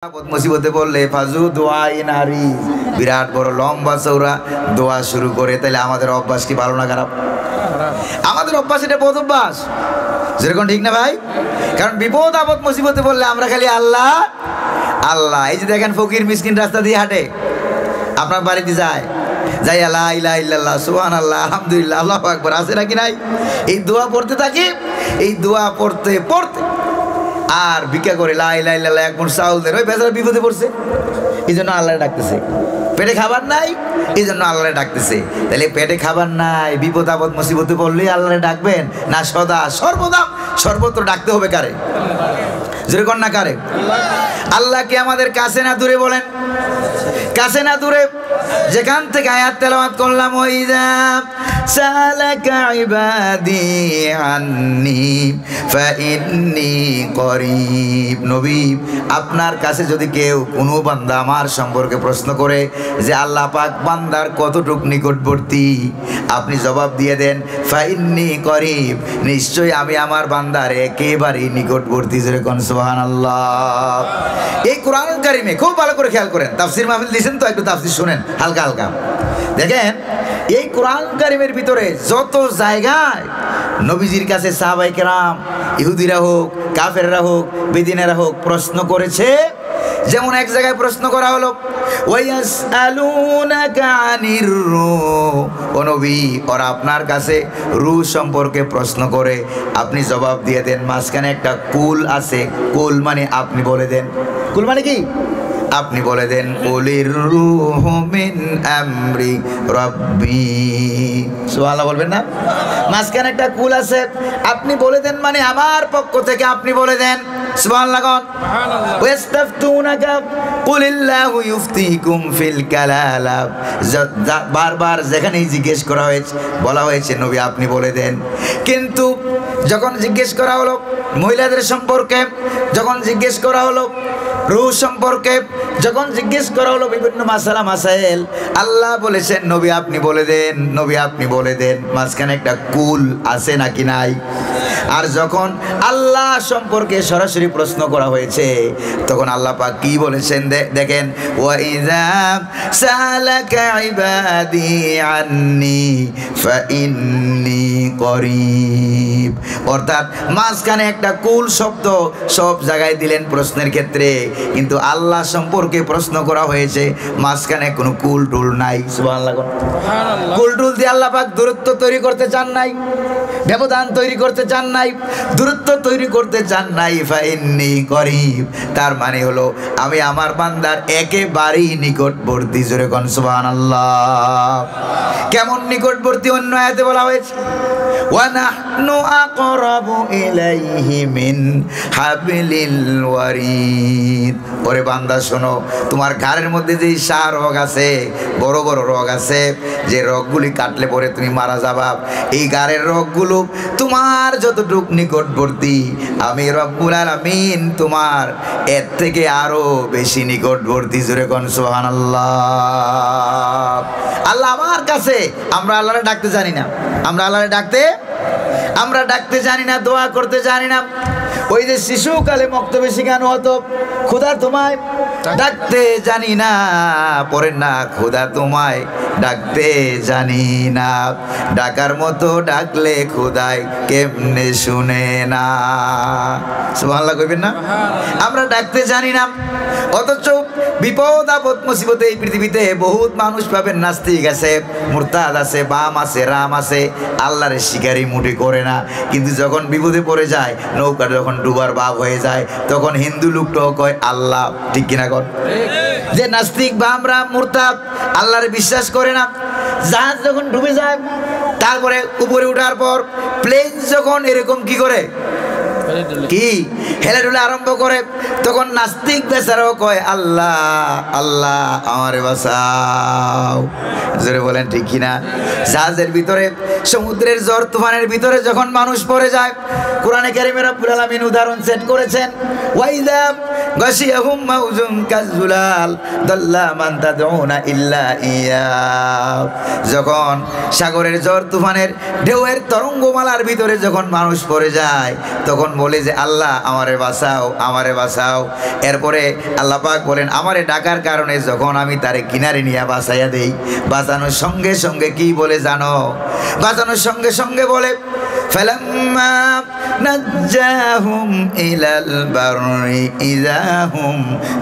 মুসিবতে পড়লে ফাজু দোয়াই নারী বিরাট বড় লম্বা চৌড়া দোয়া শুরু করে, তাহলে আমাদের অভ্যাস কি ভালো না খারাপ? আমাদের অভ্যাস এটা বদ অভ্যাস, যেরকম ঠিক না ভাই? কারণ বিপদ আপদ মুসিবতে পড়লে আমরা খালি আল্লাহ আল্লাহ। এই যে দেখেন ফকির মিসকিন রাস্তা দিয়ে হাঁটে, আপনার বাড়িতে যায় যাই আল্লাহ ইলাহা ইল্লাল্লাহ সুবহানাল্লাহ আলহামদুলিল্লাহ আল্লাহু আকবার, আছে নাকি নাই? এই দোয়া পড়তে থাকি, এই দোয়া পড়তে পড়তে আর ভিক্ষা করে লা ইলাহা ইল্লাল্লাহ এক মুঠ চাউল দেন, ওই বেচারা বিপদে পড়ছে, এই জন্য আল্লাহ ডাকতেছে। পেটে খাবার নাই, এই জন্য আল্লাহ ডাকতেছে। তাহলে পেটে খাবার নাই, বিপদ আপদ মুসিবতে পড়লেই আল্লাহ ডাকবেন না? সদা সর্বদা সর্বত্র ডাকতে হবে কারে? যেরকম না কারে? আল্লাহকে আমাদের কাছে না দূরে বলেন, কাছে না দূরে। যেখান থেকে আয়াত তেলাওয়াত করলাম, ওইদা সালাকা ইবাদি আন্নি ফাইন্নী করিব। নবী, আপনার কাছে যদি কেউ কোনো বান্দা আমার সম্পর্কে প্রশ্ন করে যে আল্লাহ পাক বান্দার কতটুক নিকটবর্তী, আপনি জবাব দিয়ে দেন ফাইন্নী করিব, নিশ্চয়ই আমি আমার বান্দার একেবারেই নিকটবর্তী। যেরকম সুবহানাল্লাহ। এই কোরআনুল কারীমে খুব ভালো করে খেয়াল করেন, তাফসীর মাহফিল দিয়েছেন তো, একটু তাফসীর শুনেন হালকা হালকা। দেখেন এই কোরআনুল কারীমের ভিতরে যত জায়গায় নবীজির কাছে সাহাবায়ে কেরাম, ইহুদিরা হোক, কাফেররা হোক, বেদিনেরা হোক, প্রশ্ন করেছে। যেমন এক জায়গায় প্রশ্ন করা হলো, ওয়ায়াসআলুনাকা আনির রূহ, ও নবী, ওরা আপনার কাছে রূহ সম্পর্কে প্রশ্ন করে, আপনি জবাব দিয়ে দেন মাঝখানে একটা কুল আছে। কুল মানে আপনি বলে দেন, কুল মানে কি? আপনি বলে দেন উলির রূহু মিন আমরি রাব্বি। সুবহানাল্লাহ বলবেন না? মাঝখানে একটা কুল আছে, আপনি বলে দেন মানে আমার পক্ষ থেকে আপনি বলে দেন। সুবহানাল্লাহ। সুবহানাল্লাহ। ওয়াস্তাফতুনাকা কুলিল্লাহু ইফতিকুম ফিল কালালা। বারবার যেখানেই জিজ্ঞেস করা হয়েছে, বলা হয়েছে নবী আপনি বলে দেন। কিন্তু যখন জিজ্ঞেস করা হলো মহিলাদের সম্পর্কে, যখন জিজ্ঞেস করা হলো রূহ সম্পর্কে, যখন জিজ্ঞেস করা হলো বিভিন্ন মাসালা মাসাইল, আল্লাহ বলেছেন নবী আপনি বলে দেন, নবী আপনি বলে দেন। মাঝখানে একটা কুল আছে নাকি নাই? আর যখন আল্লাহ সম্পর্কে সরাসরি প্রশ্ন করা হয়েছে, তখন আল্লাহ পাক কি বলেছেন দেখেন, ওয়াইযা সালাকা ইবাদি আন্নি ফাইন্নী করিব। অর্থাৎ মাঝখানে একটা কুল শব্দ সব জায়গায় দিলেন প্রশ্নের ক্ষেত্রে, কিন্তু আল্লাহ সম্পর্কে প্রশ্ন করা হয়েছে, মাঝখানে কোনো কুল টুল নাই। সুবহানাল্লাহ। কুল টুল দিয়ে আল্লাহ পাক দূরত্ব তৈরি করতে চান নাই, ব্যবধান তৈরি করতে চান নাই, দূরত্ব তৈরি করতে চান নাই। ফাইন্নী করিব, তার মানে হলো আমি আমার বান্দার একেবারেই নিকটবর্তী। জোরে কোন সুবহানাল্লাহ। কেমন নিকটবর্তী? অন্য আয়াতে বলা হয়েছে, ওয়া নাহনু আকরাবু ইলাইহি মিন হাবলিল ওয়ারিদ। ওরে বান্দা শোনো, তোমার ঘাড়ের মধ্যে যে রগ আছে, বড় বড় রগ আছে, যে রগগুলি কাটলে পরে তুমি মারা যাবা, এই ঘাড়ের রগগুলো তোমার যতটুক নিকটবর্তী, আমি রব্বুল আলামিন তোমার এর থেকে আরো বেশি নিকটবর্তী। জোরে কোন সুবহানাল্লাহ। আল্লাহ আমার কাছে। আমরা আল্লাহরে ডাকতে জানি না, আমরা আল্লাহরে ডাকতে জানি না, দোয়া করতে জানি না। ওই যে শিশুকালে মক্তবে শিখানো হতো, খোদা তোমায় ডাকতে জানি না, পড়েন না, খোদা তোমায় ডাকতে জানি না, ডাকার মতো ডাকলে খোদায় কেমনে শুনে না। সুবহানাল্লাহ কইবেন না? আমরা ডাকতে জানি না, অথচ বিপদ আপদ মুসিবতে এই পৃথিবীতে বহুত মানুষ পাবেন নাস্তিক আছে, মুরতাদ আছে, বাম আছে, রাম আছে, আল্লাহর শিকারি মুঠি করে না। কিন্তু যখন বিপদে পড়ে যায়, নৌকা যখন ডুবার ভাব হয়ে যায়, তখন হিন্দু লোকটাও কয় আল্লাহ। ঠিক কিনা কর? যে নাস্তিক বাম রাম মুরতাদ আল্লাহরে বিশ্বাস করে না, জাহাজ যখন ডুবে যায়, তারপরে উপরে ওঠার পর প্লেন যখন এরকম কি করে, কি হেলে ডুলে আরম্ভ করে, তখন নাস্তিক বেচারাও কয় আল্লাহ আল্লাহ আমারে বাঁচাও। জোরে বলেন ঠিক কিনা? জাহাজের ভিতরে, সমুদ্রের ঝড় তুফানের ভিতরে যখন মানুষ পড়ে যায়, কোরআনে কারীমে রব্বুল আলামিন উদাহরণ সেট করেছেন, ওয়াইদা গাশিয়াহুম মাউজুন কাযুলাল দাল্লা মান তাদউনা ইল্লা ইয়া। যখন সাগরের ঝড় তুফানের ঢেউয়ের তরঙ্গমালার ভিতরে যখন মানুষ পড়ে যায়, তখন বলে যে আল্লাহ আমারে বাঁচাও, আমারে বাঁচাও। এরপরে আল্লাহ পাক বলেন আমারে ডাকার কারণে যখন আমি তারে কিনারে নিয়ে বাঁচাইয়া দেই, বাঁচানোর সঙ্গে সঙ্গে কি বলে জানো? বাঁচানোর সঙ্গে সঙ্গে বলে ফালাম্মা নাজ্জাহুম ইলাল বাররি ইযা হুম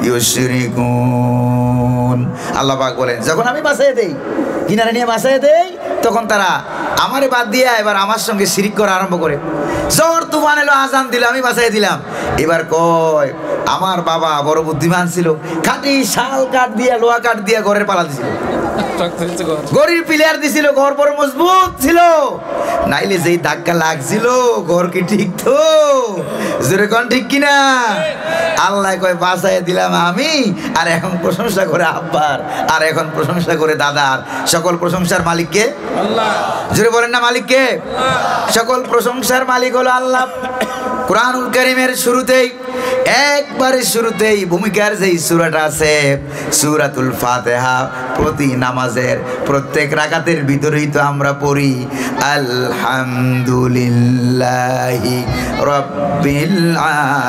ইউশরিকুন। আল্লাহ পাক বলেন যখন আমি বাঁচাইয়া দেই, কিনারে নিয়ে বাঁচাইয়া দেই, তখন তারা আমারে বাদ দিয়ে এবার আমার সঙ্গে শিরিক করা আরম্ভ করে। ঝড় তুফান এলো, আজান দিল, আমি বাঁচাই দিলাম। এবার কয় আমার বাবা বড় বুদ্ধিমান ছিল, খাঁটি শাল কাঠ দিয়ে লোহা কাঠ দিয়ে ঘরের পালা দিছিল, গড়ির পিলার দিছিল, ঘর বড় মজবুত ছিল, নাইলে যেই ধাক্কা লাগছিল ঘর কি ঠিক তো? জোরে কোন ঠিক কিনা? আল্লাহ কয় বাঁচাই দিলাম আমি, আর এখন প্রশংসা করে আব্বার, আর এখন প্রশংসা করে দাদার। সকল প্রশংসার মালিক কে? আল্লাহ। জোরে বলেন না মালিক কে? সকল প্রশংসার মালিক হলো আল্লাহ। কুরআনুল কারীমের শুরুতেই, একবারে শুরুতেই ভূমিকার যেই সূরাটা আছে সূরাতুল ফাতিহা, প্রতি নামাজের প্রত্যেক রাকাতের ভিতরেই তো আমরা পড়ি আলহামদুলিল্লাহি রাব্বিল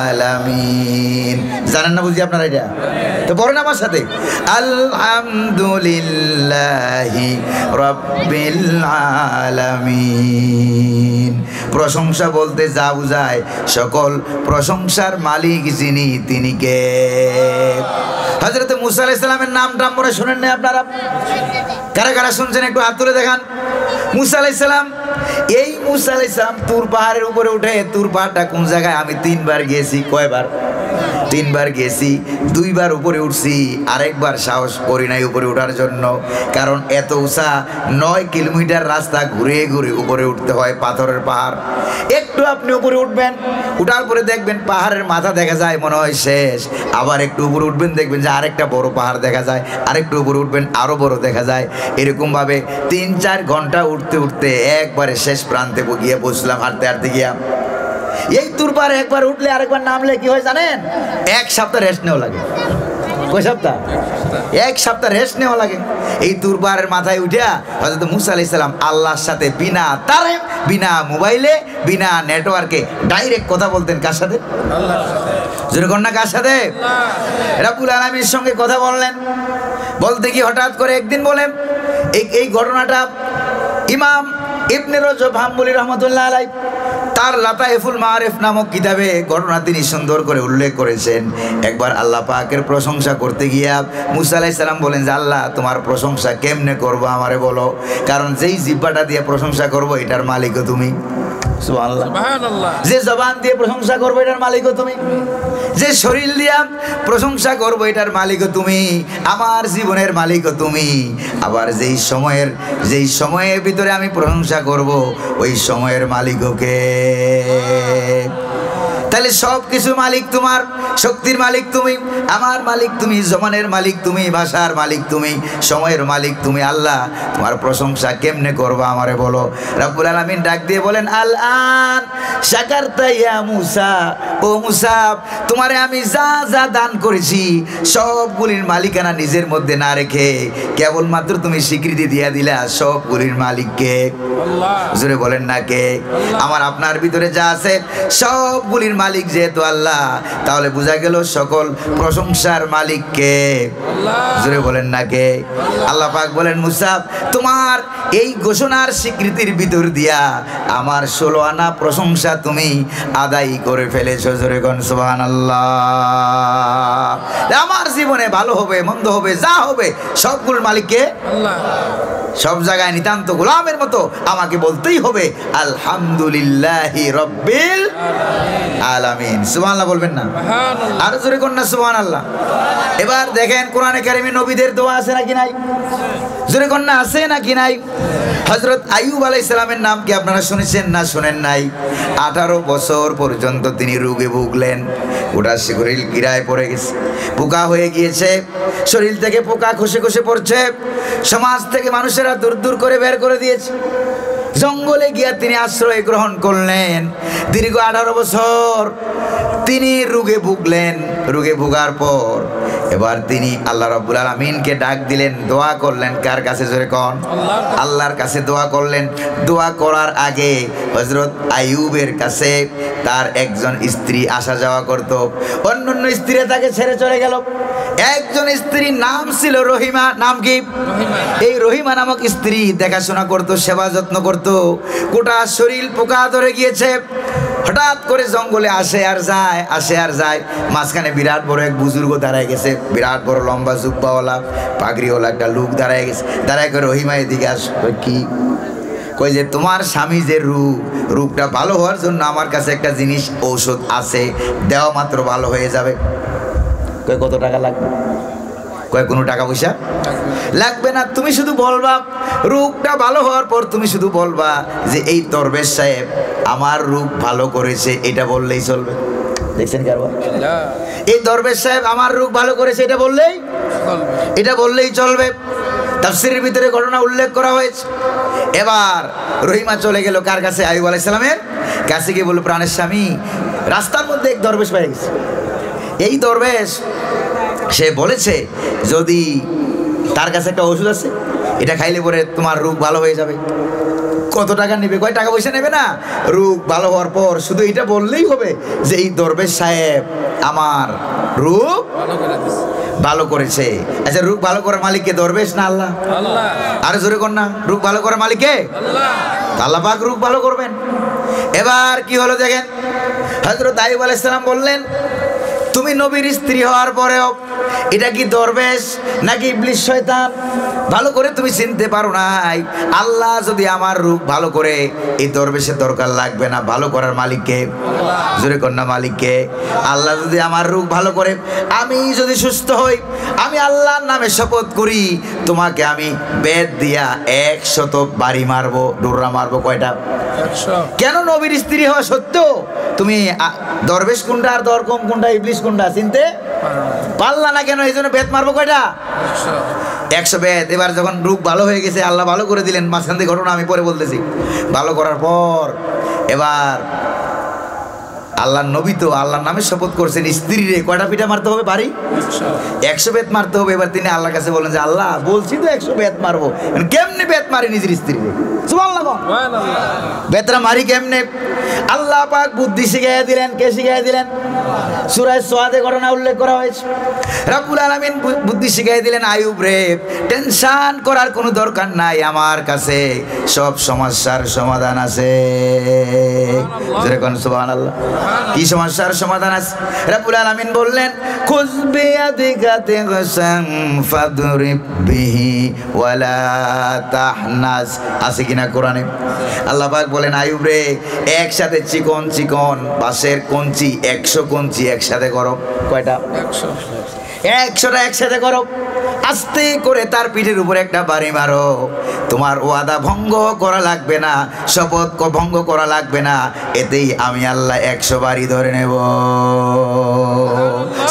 আলামিন। জানেন না বুঝি আপনারা এটা? তো পড়েন আমার সাথে আলহামদুলিল্লাহি রাব্বিল আলামিন। প্রশংসা বলতে যা বুঝায়, সকল প্রশংসার মালিক যিনি, তিনি কে? হযরত মুসা আলাইহিস সালামের নামটা মনে শুনেন না আপনারা? কারা কারা শুনছেন একটু হাত তুলে দেখান। মুসা আলাইহিস সালাম, এই মুসা আলাইহিস সালাম তুর পাহাড়ের উপরে উঠে, তুর পাহাড়টা কোন জায়গায়? আমি 3 বার গেছি। কয়বার? 3 বার গেছি। 2 বার উপরে উঠছি, আরেকবার সাহস করি নাই উপরে ওঠার জন্য, কারণ এত উঁচা 9 কিলোমিটার রাস্তা ঘুরে ঘুরে উপরে উঠতে হয়, পাথরের পাহাড়। একটু আপনি উপরে উঠবেন, উঠার পরে দেখবেন পাহাড়ের মাথা দেখা যায়, মনে হয় শেষ। আবার একটু উপরে উঠবেন, দেখবেন যে আরেকটা বড় পাহাড় দেখা যায়, আরেকটু উপরে উঠবেন, আরো বড় দেখা যায়। এরকম ভাবে 3-4 ঘন্টা উঠতে উঠতে একবারে শেষ প্রান্তে গিয়ে বসলাম, হাঁটতে হাঁটতে গিয়া। এই তুর পাহাড়ে একবার উঠলে আরেকবার নামলে কি হয় জানেন? 1 সপ্তাহ রেস্ট নেওয়া লাগে। কয় সপ্তাহ? 1 সপ্তাহ রেস্ট নেওয়া লাগে। এই তুর পাহাড়ের মাথায় উঠিয়া হযরত মুসা আলাইহিস সালাম আল্লাহর সাথে বিনা তারে, বিনা মোবাইলে, বিনা নেটওয়ার্কে ডাইরেক্ট কথা বলতেন। কার সাথে? আল্লাহর সাথে। জোরে কোন না কার সাথে? রব্বুল আলামিনের সঙ্গে কথা বললেন। বলতে কি হঠাৎ করে একদিন বলেন, এই ঘটনাটা ইমাম ইবনে রজব হাম্বলী রাহমাতুল্লাহ আলাইহি তার লাতাইফুল মাআরিফ নামক কিতাবে ঘটনা তিনি সুন্দর করে উল্লেখ করেছেন। একবার আল্লাহ পাকের প্রশংসা করতে গিয়া মুসা আলাইহিস সালাম বলেন যে আল্লাহ তোমার প্রশংসা কেমনে করবো আমারে বলো, কারণ যেই জিহ্বাটা দিয়ে প্রশংসা করবো এটার মালিকও তুমি। সুবহানাল্লাহ। যে জবান দিয়ে প্রশংসা করবো এটার মালিকও তুমি, যে শরীর দিয়া প্রশংসা করবো এটার মালিকও তুমি, আমার জীবনের মালিকও তুমি। আবার যেই সময়ের ভিতরে আমি প্রশংসা করব ওই সময়ের মালিকও কে? তাহলে সব কিছু মালিক তোমার, শক্তির মালিক তুমি, আমার মালিক তুমি, জমানের মালিক তুমি, ভাষার মালিক তুমি, সময়ের মালিক তুমি। আল্লাহ তোমার প্রশংসা কেমনে করবো আমারে বলো। রব্বুল আলামিন ডাক দিয়ে বলেন আল-আন শাকারতা ইয়া মুসা, ও মুসা তোমারে আমি যা যা দান করেছি সবগুলির মালিকানা নিজের মধ্যে না রেখে কেবলমাত্র তুমি স্বীকৃতি দিয়া দিলা সবগুলির মালিককে। আল্লাহ। জোরে বলেন না কে? আমার আপনার ভিতরে যা আছে সবগুলির মালিক যেহেতু আল্লাহ, তাহলে বোঝা গেল সকল প্রশংসার মালিক কে? আল্লাহ। জোরে বলেন না কে? আল্লাহ পাক বলেন মুসা তোমার এই ঘোষণার স্বীকৃতির ভিতর দিয়া আমার 16 আনা প্রশংসা তুমি আদায় করে ফেলেছো। জোরে কোন সুবহানাল্লাহ। আমার জীবনে ভালো হবে মন্দ হবে যা হবে সবগুলোর মালিক কে? আল্লাহ। সব জায়গায় নিতান্ত গোলামের মতো আমাকে বলতেই হবে আলহামদুলিল্লাহি রাব্বিল আলামিন। সুবহানাল্লাহ বলবেন না? আর জোরে কোন না সুবহানাল্লাহ। এবার দেখেন কোরআনে কারিমে নবীদের দোয়া আছে নাকি নাই? জোরে কোন না আছে নাকি নাই? হযরত আইয়ুব আলাইহিস সালামের নাম কি আপনারা শুনেছেন না শুনেন নাই? 18 বছর পর্যন্ত তিনি রোগে ভুগলেন। গোটা শরীর গিরায় পড়ে গেছে, পোকা হয়ে গিয়েছে, শরীর থেকে পোকা খসে খসে পড়ছে, সমাজ থেকে মানুষেরা দূর দূর করে বের করে দিয়েছে। জঙ্গলে গিয়া তিনি আশ্রয় গ্রহণ করলেন। দীর্ঘ 18 বছর তিনি রোগে ভুগলেন। রোগে ভোগার পর এবার তিনি আল্লাহ রাব্বুল আলামিনকে ডাক দিলেন, দোয়া করলেন। কার কাছে? জোরে কোন। আল্লাহর কাছে দোয়া করলেন। দোয়া করার আগে হযরত আইয়ুবের কাছে তার একজন স্ত্রী আসা যাওয়া করত। অন্যান্য স্ত্রী তাকে ছেড়ে চলে গেল। একজন স্ত্রীর নাম ছিল রহিমা। নাম কি? এই রহিমা নামক স্ত্রী দেখাশোনা করত, সেবা যত্ন করত। গোটা শরীর পোকা ধরে গিয়েছে। হঠাৎ করে জঙ্গলে আসে আর যায়, আসে আর যায়। মাঝখানে বিরাট বড় এক বুজুর্গ দাঁড়ায় গেছে, বিরাট বড় লম্বা জুব্বাওয়ালা পাগড়িওয়ালা একটা লোক দাঁড়ায় গেছে। দাঁড়ায় করে রহিমা এদিকে আস। কি কই যে তোমার স্বামী যে রূপটা ভালো হওয়ার জন্য আমার কাছে একটা জিনিস ঔষধ আছে, দেওয়া মাত্র ভালো হয়ে যাবে। কই কত টাকা লাগবে? কয় কোনো টাকা পয়সা লাগবে না, তুমি শুধু বলবা রূপটা ভালো হওয়ার পর তুমি শুধু বলবা যে এই দরবেশ সাহেব আমার রূপ ভালো করেছে, এটা বললেই চলবে। দেখছেন কারবার? এই দরবেশ সাহেব আমার রূপ ভালো করেছে এটা বললেই চলবে। তাফসীরের ভিতরে ঘটনা উল্লেখ করা হয়েছে। এবার রহিমা চলে গেল কার কাছে? আইয়ুব আলাইহিস সালামের কাছে গিয়ে বলল, প্রাণের স্বামী, রাস্তার মধ্যে এক দরবেশ পেয়ে গেছে। এই দরবেশ সে বলেছে যদি তার কাছে একটা ওষুধ আছে, এটা খাইলে পরে তোমার রূপ ভালো হয়ে যাবে। কত টাকা নেবে? কয় টাকা পয়সা নেবে না, রূপ ভালো হওয়ার পর শুধু এটা বললেই হবে যে এই দরবেশ সাহেব আমার রূপ ভালো করেছে। আচ্ছা, রূপ ভালো করার মালিক কে? দরবেশ না আল্লাহ? আরে জোরে কর না, রূপ ভালো করার মালিক কে? আল্লাহ পাক রূপ ভালো করবেন। এবার কি হলো দেখেন, হযরত আইয়ুব আলাইহিস সালাম বললেন, তুমি নবীর স্ত্রী হওয়ার পরেও এটা কি দরবেশ নাকি ইবলিস শয়তান ভালো করে তুমি চিনতে পারো নাই। আল্লাহ যদি আমার রূপ ভালো করে, এই দরবেশের দরকার লাগবে না, ভালো করার মালিককে। জোরে কন্যা মালিককে। আল্লাহ যদি আমার রূপ ভালো করে, আমি যদি সুস্থ হই, আমি আল্লাহর নামে শপথ করি তোমাকে আমি বেদ দিয়া 100 বাড়ি মারবো, ডোররা মারবো। কয়টা? 100। কেন? নবীর স্ত্রী হওয়া সত্ত্বেও তুমি দরবেশ কোনটা আর দরকম কোনটা, ইবলিস কোনটা চিনতে পারলা না কেন? এই জন্য বেদ মারবো। কয়টা? 100 বেদ। এবার যখন রূপ ভালো হয়ে গেছে, আল্লাহ ভালো করে দিলেন, মাঝখান থেকে ঘটনা আমি পরে বলতেছি। ভালো করার পর এবার আল্লাহর নবী তো আল্লাহর নামে শপথ করছেন, স্ত্রীরে কয়টা পিঠা মারতে হবে? বাড়ি 100 বেদ মারতে হবে। এবার তিনি আল্লাহর কাছে বলেন যে আল্লাহ বলছি তো 100 বেদ মারবো, কেমনে বেদ মারি নিজের স্ত্রীরে? সুবহানাল্লাহ। বেদরা মারি কেমনে? আল্লাহ পাক বুদ্ধি শিখাইয়া দিলেন। কে শিখাইয়া দিলেন? সূরা সাদে ঘটনা উল্লেখ করা হয়েছে। রব্বুল আলামিন বুদ্ধি শিখাইয়া দিলেন, আইয়ুব রে টেনশন করার কোনো দরকার নাই, আমার কাছে সব সমস্যার সমাধান আছে। যেরকম সুবহানাল্লাহ। কি সমস্যার সমাধান আছে? রব্বুল আলামিন বললেন, খুয বিয়াদিকা তিগসাম ফাদরিব বিহি ওয়ালা তাহনাস। আছে কিনা কোরআনে? আল্লাহ পাক বলেন, আইয়ুব রে একসাথে চিকন চিকন বাঁশের কঞ্চি 100 কঞ্চি একসাথে করো। কয়টা? 100টা একসাথে করো। আস্তে করে তার পিঠের উপর একটা বাড়ি মারো। তোমার ওয়াদা ভঙ্গ করা লাগবে না, শপথ ভঙ্গ করা লাগবে না, এতেই আমি আল্লাহ 100 বাড়ি ধরে নেব।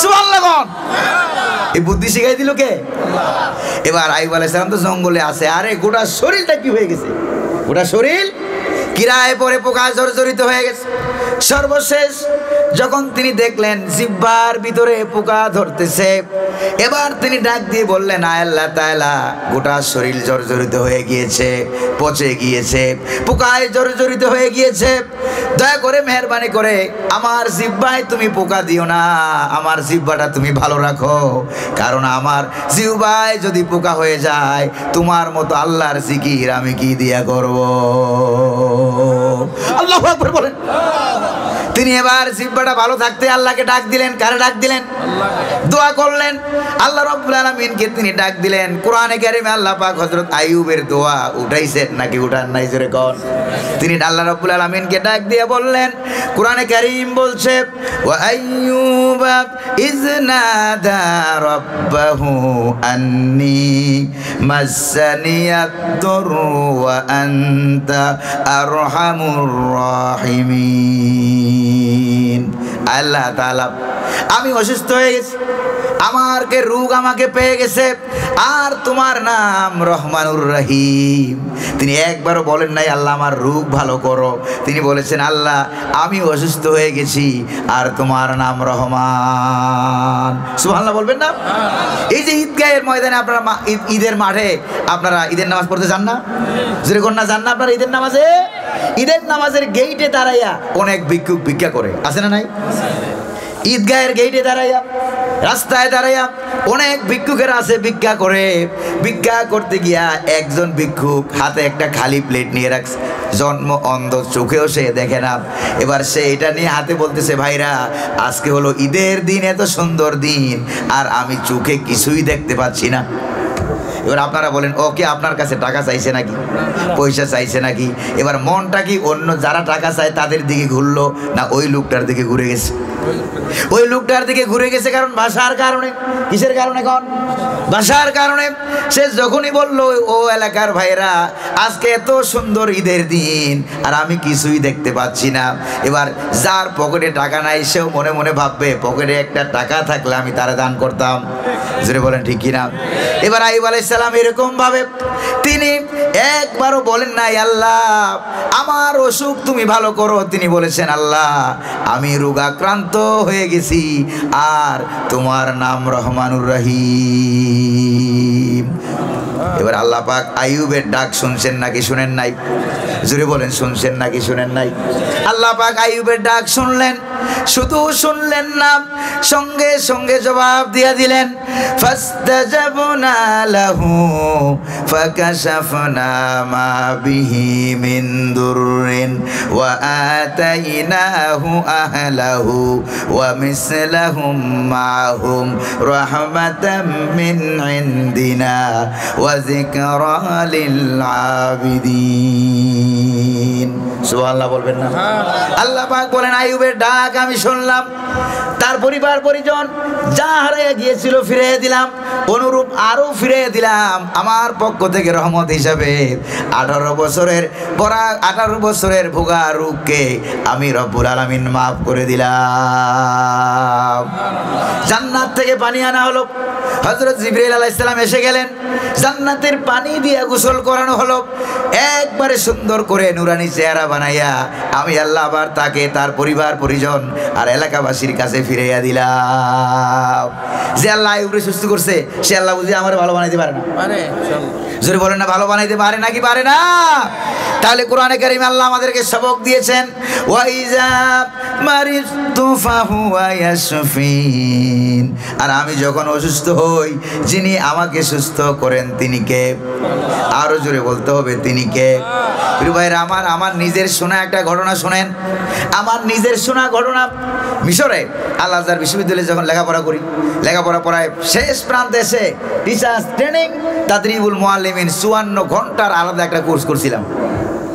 সুবহানাল্লাহ। এই বুদ্ধি শিখাই দিল কে? এবার আইয়ুব আলাইহিস সালাম তো জঙ্গলে আছে। আরে গোটা শরীরটা কি হয়ে গেছে? গোটা শরীর কিরায় পরে পোকা জর্জরিত হয়ে গেছে। সর্বশেষ যখন তিনি দেখলেন জিহ্বার ভিতরে পোকা ধরতেছে, এবার তিনি ডাক দিয়ে বললেন, আয় আল্লাহ তাআলা, গোটা শরীর জর্জরিত হয়ে গিয়েছে, পচে গিয়েছে, পোকায় জর্জরিত হয়ে গিয়েছে, দয়া করে মেহেরবানি করে আমার জিহ্বায় তুমি পোকা দিও না, আমার জিহ্বাটা তুমি ভালো রাখো, কারণ আমার জিহ্বায় যদি পোকা হয়ে যায় তোমার মতো আল্লাহর জিকির আমি কি দিয়া করব? আল্লাহু আকবার বলেন। তিনি এবার জিহ্বাটা ভালো থাকতে আল্লাহকে ডাক দিলেন। কারে ডাক দিলেন? দোয়া করলেন। আল্লাহ রাব্বুল আলামিনকে তিনি ডাক দিলেন। কোরআনে কারিমে আল্লাহ পাক হযরত আইয়ুবের দোয়া উঠাইছেন নাকি উঠান নাই? জোরে কোন। তিনি আল্লাহ রাব্বুল আলামিনকে ডাক দিয়ে বললেন, কোরআনে কারিম বলছে, ওয়া আইয়ুবা ইয নাদা রাব্বাহু আন্নী মাসসানিয়াদ দুররু ওয়া আনতা আরহামুর রাহিমিন। আল্লাহ তাআলা, আমি অসুস্থ হয়ে গেছি, আমার রোগ আমাকে পেয়ে গেছে, আর তোমার নাম রহমানুর রহিম, তিনি একবারও বলেন নাই আল্লাহ আমার রোগ ভালো করো, তিনি বলেছেন আল্লাহ আমি অসুস্থ হয়ে গেছি আর তোমার নাম রহমান। সুবহানাল্লাহ বলবেন না? এই যে ঈদগাহের ময়দানে আপনারা ঈদের মাঠে আপনারা ঈদের নামাজ পড়তে যান না? যদি কন্যা যান না আপনারা ঈদের নামাজে? ঈদের নামাজের গেইটে দাঁড়াইয়া অনেক ভিক্ষুক ভিক্ষা করে, আছে না নাই? ঈদগাহের গেইটে দাঁড়াইয়া, রাস্তায় দাঁড়াইয়া অনেক ভিক্ষুকেরা আছে ভিক্ষা করে। ভিক্ষা করতে গিয়া একজন ভিক্ষুক হাতে একটা খালি প্লেট নিয়ে রাখছে, জন্ম অন্ধ, চোখেও সে দেখে না। এবার সে এটা নিয়ে হাতে বলতেছে ভাইরা আজকে হলো ঈদের দিন, এত সুন্দর দিন আর আমি চোখে কিছুই দেখতে পাচ্ছি না। এবার আপনারা বলেন ওকে আপনার কাছে টাকা চাইছে নাকি, পয়সা চাইছে নাকি? এবার মনটা কি অন্য যারা টাকা চায় তাদের দিকে ঘুরলো না ওই লোকটার দিকে ঘুরে গেছে? ওই লোকটার দিকে ঘুরে গেছে, কারণ ভাষার কারণে। কিসের কারণে? কোন ভাষার কারণে। সে যখনই বলল ও এলাকার ভাইরা আজকে এত সুন্দর ঈদের দিন আর আমি কিছুই দেখতে পাচ্ছি না, এবার যার পকেটে টাকা নাই সেও মনে মনে ভাববে পকেটে একটা টাকা থাকলে আমি তারা দান করতাম। যদি বলেন ঠিক কিনা? এবার আইয়ুব আলাইহিস সালাম এরকম ভাবে তিনি একবারও বলেন নাই আল্লাহ আমার অসুখ তুমি ভালো করো, তিনি বলেছেন আল্লাহ আমি রোগাক্রান্ত হয়ে গেছি আর তোমার নাম রহমানুর রহিম। এবার আল্লাহ পাক আইয়ুবের ডাক শুনছেন নাকি শুনেন নাই? জোরে বলেন শুনছেন নাকি শুনেন নাই? আল্লাহ পাক আইয়ুবের ডাক শুনলেন, শুধু শুনলেন না সঙ্গে সঙ্গে জবাব দিয়ে দিলেন। ফাস্তাজাবনা লাহু ফাকাশাফনা মা বিহি মিন দুররিন ওয়া আতাইনাহু আহলাহু ওয়া মিসলাহুম মাহুম রাহমাতাম মিন ইনদিনা ওয়া যিকরা লিল আবিদিন। সুবহানাল্লাহ বলবেন না? আল্লাহ পাক বলেন আইয়ুবের ডাক আমি শুনলাম, তার পরিবার পরিজন যা হারিয়ে গিয়েছিল ফিরিয়ে দিলাম, অনুরূপ আরো ফিরিয়ে দিলাম আমার পক্ষ থেকে রহমত হিসাবে। 18 বছরের ভোগা রোগকে আমি রব্বুল আলামিন মাফ করে দিলাম। জান্নাত থেকে পানি আনা হলো, হযরত জিবরাইল আলাইহিস সালাম এসে গেলেন, জান্নাতের পানি দিয়ে গোসল করানো হলো, একবারে সুন্দর করে নুরানি চেহারা বানাইয়া আমি আল্লাহ আবার তাকে তার পরিবার পরিজন আর এলাকাবাসীর কাছে ফিরাইয়া দিলাম। যে আল্লাহ আইয়ুবকে সুস্থ করছে সে আল্লাহ বুঝি আমার ভালো বানাইতে পারে না? পারে। জোরে বলেন না ভালো বানাইতে পারে নাকি পারে না? তাহলে কোরআনে কারিমে আল্লাহ আমাদেরকে সবক দিয়েছেন ওয়াইজা মারিতু ফাহুয়া ইয়াশফিন, আর আমি যখন অসুস্থ হই যিনি আমাকে সুস্থ করেন তিনি কে? আরো জোরে বলতে হবে তিনি কে? প্রিয় ভাইরা আমার নিজের শোনা একটা ঘটনা শোনেন। আমার নিজের শোনা ঘটনা, মিশরে আল আজহার বিশ্ববিদ্যালয়ে যখন লেখাপড়া পড়ায় শেষ প্রান্তে এসে টিচার্স ট্রেনিং তাদরিবুল মুআল্লিমিন 54 ঘন্টার আলাদা একটা কোর্স করছিলাম।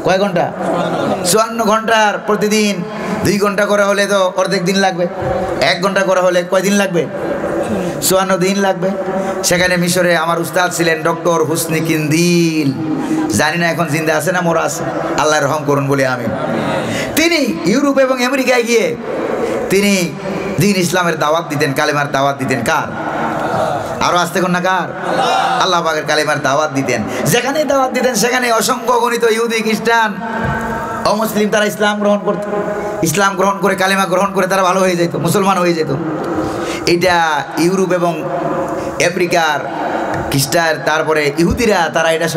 কয় ঘন্টা? 54 ঘন্টার, প্রতিদিন 2 ঘন্টা করে হলে তো অর্ধেক দিন লাগবে, 1 ঘন্টা করে হলে কয় দিন লাগবে? 54 দিন লাগবে। সেখানে মিশরে আমার উস্তাদ ছিলেন ডক্টর হুসনি কিন্দিল, জানি না এখন জিন্দা আছে না মোরা আছে, আল্লাহ রহম করুন বলে আমি। তিনি ইউরোপ এবং আমেরিকায় গিয়ে তিনি দ্বীন ইসলামের দাওয়াত দিতেন, কালেমার দাওয়াত দিতেন। কার? আরো আসতে কোন না কার? আল্লাহ পাকের কালেমার দাওয়াত দিতেন। যেখানে দাওয়াত দিতেন সেখানে অসংখ্য গণিত ইহুদি খ্রিস্টান অমুসলিম তারা ইসলাম গ্রহণ করত। ইসলাম গ্রহণ করে কালেমা গ্রহণ করে তারা ভালো হয়ে যেত, মুসলমান হয়ে যেত। এটা ইউরোপ এবং আফ্রিকার খ্রিস্টান তারপরে ইহুদিরা তারা এটা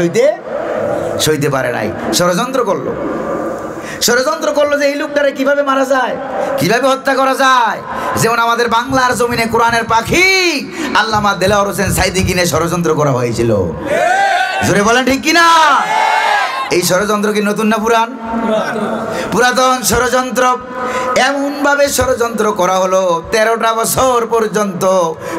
সইতে পারে নাই, ষড়যন্ত্র করলো যে এই লোকটারে কিভাবে মারা যায়, কিভাবে হত্যা করা যায়। যেমন আমাদের বাংলার জমিনে কোরআনের পাখি আল্লামা দেলাওয়ার হোসেন সাইদি কিনে ষড়যন্ত্র করা হয়েছিল। জোরে বলেন ঠিক কিনা? এই ষড়যন্ত্র কি নতুন না পুরান? পুরাতন ষড়যন্ত্র। এমনভাবে ষড়যন্ত্র করা হলো 13টা বছর পর্যন্ত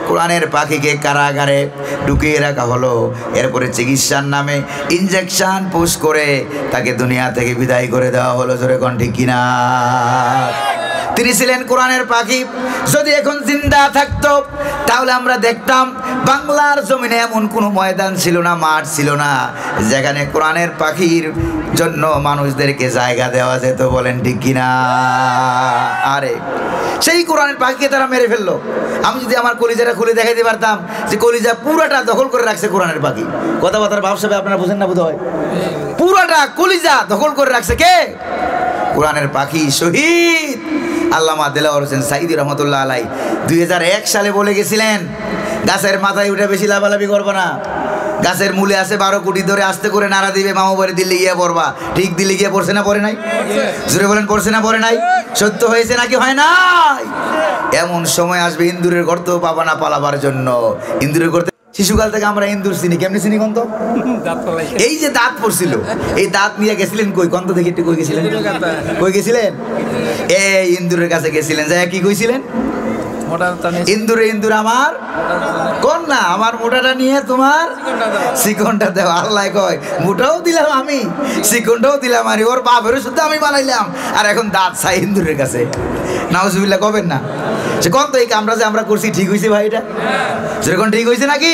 কোরআনের পাখিকে কারাগারে ঢুকিয়ে রাখা হলো। এরপরে চিকিৎসার নামে ইনজেকশন পুশ করে তাকে দুনিয়া থেকে বিদায় করে দেওয়া হলো। জোরে কোন ঠিক কিনা? তিনি ছিলেন কোরআনের পাখি। যদি এখন জিন্দা থাকতো তাহলে আমরা দেখতাম বাংলার জমিনে এমন কোনো ময়দান ছিল না, মাঠ ছিল না যেখানে কোরআনের পাখির জন্য মানুষদেরকে জায়গা দেওয়া যেত। বলেন ঠিক কিনা? আরে সেই কোরআনের পাখিকে তারা মেরে ফেললো। আমি যদি আমার কলিজাটা খুলে দেখাইতে পারতাম যে কলিজা পুরাটা দখল করে রাখছে কোরআনের পাখি। কথাবার্তার ভাবসাবে আপনারা বুঝেন না বোধ হয়? পুরাটা পুরাটা কলিজা দখল করে রাখছে কে? কোরআনের পাখি শহীদ আল্লামা দেলাওয়ার হোসেন সাঈদী রহমতুল্লাহ আলাই 2001 সালে বলে গেছিলেন, গাছের মাথায় উঠে বেশি লাফালাফি করবো না, গাছের মূলে আছে 12 কোটি ধরে আস্তে করে নাড়া দিবে, মামু বাড়ি দিল্লি গিয়ে পড়বা। ঠিক দিল্লি গিয়ে পড়ছে না পড়ে নাই? জোরে বলেন পড়ছে না পড়ে নাই? সত্য হয়েছে নাকি হয় নাই? এমন সময় আসবে ইন্দুরের গর্ত পাবা না পালাবার জন্য। ইন্দুরের গর্তে শিশুকাল থেকে আমরা ইন্দুর চিনি, কেমনি চিনি কন্ত? এই যে দাঁত পড়ছিল, এই দাঁত নিয়ে গেছিলেন কই কন্ত থেকে একটু কই গেছিলেন? কই গেছিলেন? এই ইন্দুরের কাছে গেছিলেন, যাই কি কইছিলেন? ইন্দুরে ইন্দুর আমার কোন না, আমার মোটাটা নিয়ে তোমার চিকনটা দেওয়া। আল্লাহ কয় মোটাও দিলাম আমি, চিকনটাও দিলাম, আর ওর বাপেরও শুধু আমি বানাইলাম, আর এখন দাঁত চাই ইন্দুরের কাছে। নাউজুবিল্লাহ কবেন না? সে কত এই কামরা যে আমরা করছি ঠিক হয়েছে ভাই? এটা যেরকম ঠিক হয়েছে নাকি?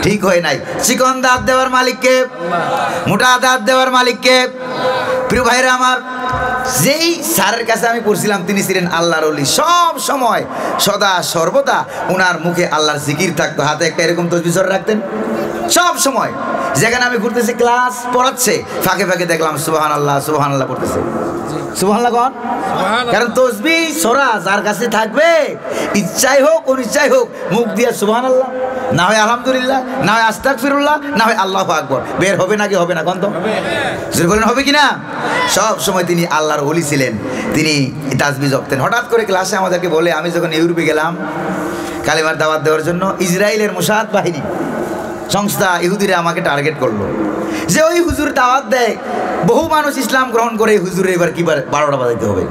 ঠিক হয় নাই। চিকন দাঁত দেওয়ার মালিককে, মোটা দাঁত দেওয়ার মালিককে। প্রিয় ভাইরা আমার, যেই স্যারের কাছে আমি পড়ছিলাম তিনি ছিলেন আল্লাহর ওলি। সব সময় সদা সর্বদা ওনার মুখে আল্লাহর জিকির থাকতো, হাতে একটা এরকম তসবিহ রাখতেন সব সময়। যেখানে আমি ঘুরতেছি, ক্লাস পড়াচ্ছে, ফাঁকে ফাঁকে দেখলাম সুবহানাল্লাহ সুবহানাল্লাহ পড়তেছে। সুবহানাল্লাহ কোন? কারণ তসবিহ সরা যার কাছে থাকবে, ইচ্ছাই হোক অনিচ্ছাই হোক, মুখ দিয়ে সুবহানাল্লাহ, না হয় আলহামদুলিল্লাহ, না হয় আস্তাগফিরুল্লাহ, না হয় আল্লাহু আকবার, বের হবে নাকি হবে না? কোন তো বলেন হবে কিনা? সব সময় তিনি আল্লাহর ওলি ছিলেন, তিনি তাসবিহ জপতেন। হঠাৎ করে ক্লাসে আমাদেরকে বলে, আমি যখন ইউরোপে গেলাম কালেমার দাওয়াত দেওয়ার জন্য, ইসরায়েলের মোসাদ বাহিনী সংস্থা ইহুদিরা আমাকে টার্গেট করলো যে ওই হুজুর দাওয়াত দেয়, বহু মানুষ ইসলাম গ্রহণ করে, হুজুরে এবার কি 12টা বাজাইতে হবে।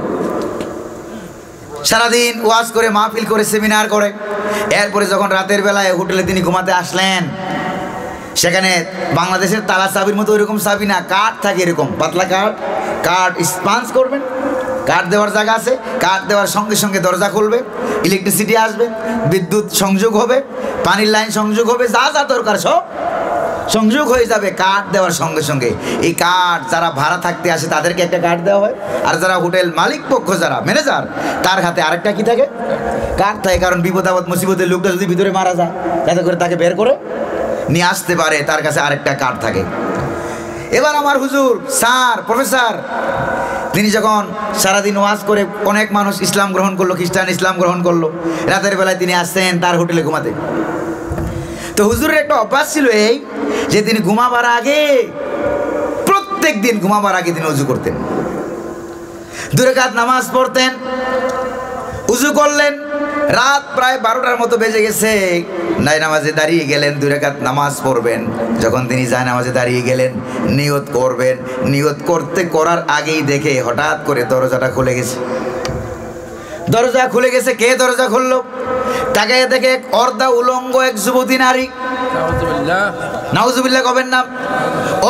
সারাদিন ওয়াজ করে, মাহফিল করে, সেমিনার করে, এরপরে যখন রাতের বেলায় হোটেলে তিনি ঘুমাতে আসলেন, সেখানে বাংলাদেশের তালা চাবির মতো ওইরকম চাবি না, কাঠ থাকে এরকম পাতলা কাঠ, কাঠ স্পাঞ্জ করবেন, কাঠ দেওয়ার জায়গা আছে, কাঠ দেওয়ার সঙ্গে সঙ্গে দরজা খুলবে, ইলেকট্রিসিটি আসবে, বিদ্যুৎ সংযোগ হবে, পানির লাইন সংযোগ হবে, যা যা দরকার সব সংযোগ হয়ে যাবে কাঠ দেওয়ার সঙ্গে সঙ্গে। এই কাঠ যারা ভাড়া থাকতে আসে তাদেরকে একটা কাঠ দেওয়া হয়, আর যারা হোটেল মালিক পক্ষ যারা ম্যানেজার, তার হাতে আরেকটা কি থাকে? কাঠ থাকে। কারণ বিপদ আপদ মুসিবতের লোকটা যদি ভিতরে মারা যায়, যাতে করে তাকে বের করে নিয়ে আসতে পারে, তার কাছে আরেকটা কাঠ থাকে। এবার আমার হুজুর স্যার প্রফেসর, তিনি যখন সারাদিন ওয়াজ করে অনেক মানুষ ইসলাম গ্রহণ করলো, খ্রিস্টান ইসলাম গ্রহণ করলো, রাতের বেলায় তিনি আসছেন তার হোটেলে ঘুমাতে। তো হুজুরের একটা অভ্যাস ছিল এই যে তিনি ঘুমাবার আগে, প্রত্যেক দিন ঘুমাবার আগে তিনি ওযু করতেন, 2 রাকাত নামাজ পড়তেন, ওযু করলেন, রাত প্রায় 12টার মতো বেজে গেছে, নাই নামাজে দাঁড়িয়ে গেলেন, 2 রাকাত নামাজ পড়বেন। যখন তিনি যায় নামাজে দাঁড়িয়ে গেলেন, নিয়ত করবেন, নিয়ত করার আগেই দেখে হঠাৎ করে দরজাটা খুলে গেছে। দরজা খুলে গেছে, কে দরজা খুললো? তাকে দেখে অর্ধা উলঙ্গ এক যুবতী নারী। নাউজুবিল্লাহ কবেন না?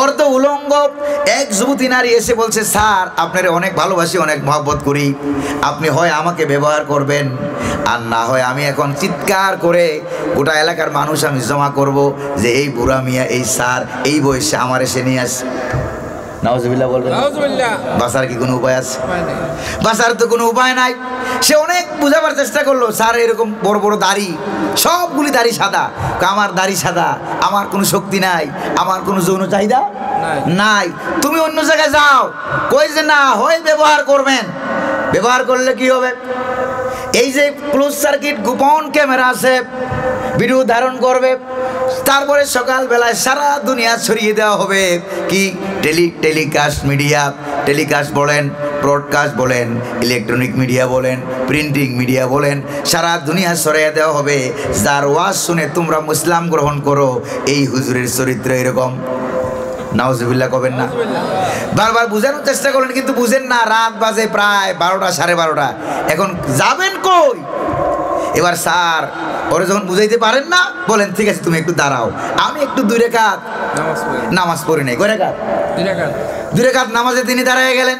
অর্ধ উলঙ্গ এক যুবতী নারী এসে বলছে, স্যার আপনারে অনেক ভালোবাসি, অনেক মহব্বত করি, আপনি হয় আমাকে ব্যবহার করবেন, আর না হয় আমি এখন চিৎকার করে গোটা এলাকার মানুষ আমি জমা করব যে এই বুড়া মিয়া, এই স্যার এই বয়সে আমার এসে নিয়ে আসে। নাউজুবিল্লাহ বলবেন? বাঁচার কি কোনো উপায় আছে? বাঁচার তো কোনো উপায় নাই। সে অনেক বোঝাবার চেষ্টা করলো, স্যার এরকম বড় বড় দাড়ি, সবগুলি দাড়ি সাদা, আমার দাড়ি সাদা, আমার কোনো শক্তি নাই, আমার কোনো যৌন চাহিদা নাই, তুমি অন্য জায়গায় যাও। কই যে না হয় ব্যবহার করবেন, ব্যবহার করলে কি হবে? এই যে ক্লোজ সার্কিট গোপন ক্যামেরা আছে, ভিডিও ধারণ করবে, তারপরে সকালবেলায় সারা দুনিয়া ছড়িয়ে দেওয়া হবে। কি টেলিকাস্ট মিডিয়া, টেলিকাস্ট বলেন, ব্রডকাস্ট বলেন, ইলেকট্রনিক মিডিয়া বলেন, প্রিন্টিং মিডিয়া বলেন, সারা দুনিয়া ছড়িয়ে দেওয়া হবে, যার ওয়াজ শুনে তোমরা মুসলাম গ্রহণ করো, এই হুজুরের চরিত্র এরকম। নাউজুবিল্লাহ কবেন না? বারবার বুঝানোর চেষ্টা করলেন কিন্তু বুঝেন না। রাত বাজে প্রায় 12টা, 12:30। এখন যাবেন কই? এবার স্যার ওরা যখন বুঝাইতে পারেন না, বলেন ঠিক আছে তুমি একটু দাঁড়াও, আমি একটু 2 রাকাত নামাজ পড়ি নাই। কয় রাকাত? 2 রাকাত। 2 রাকাত নামাজে তিনি দাঁড়ায় গেলেন।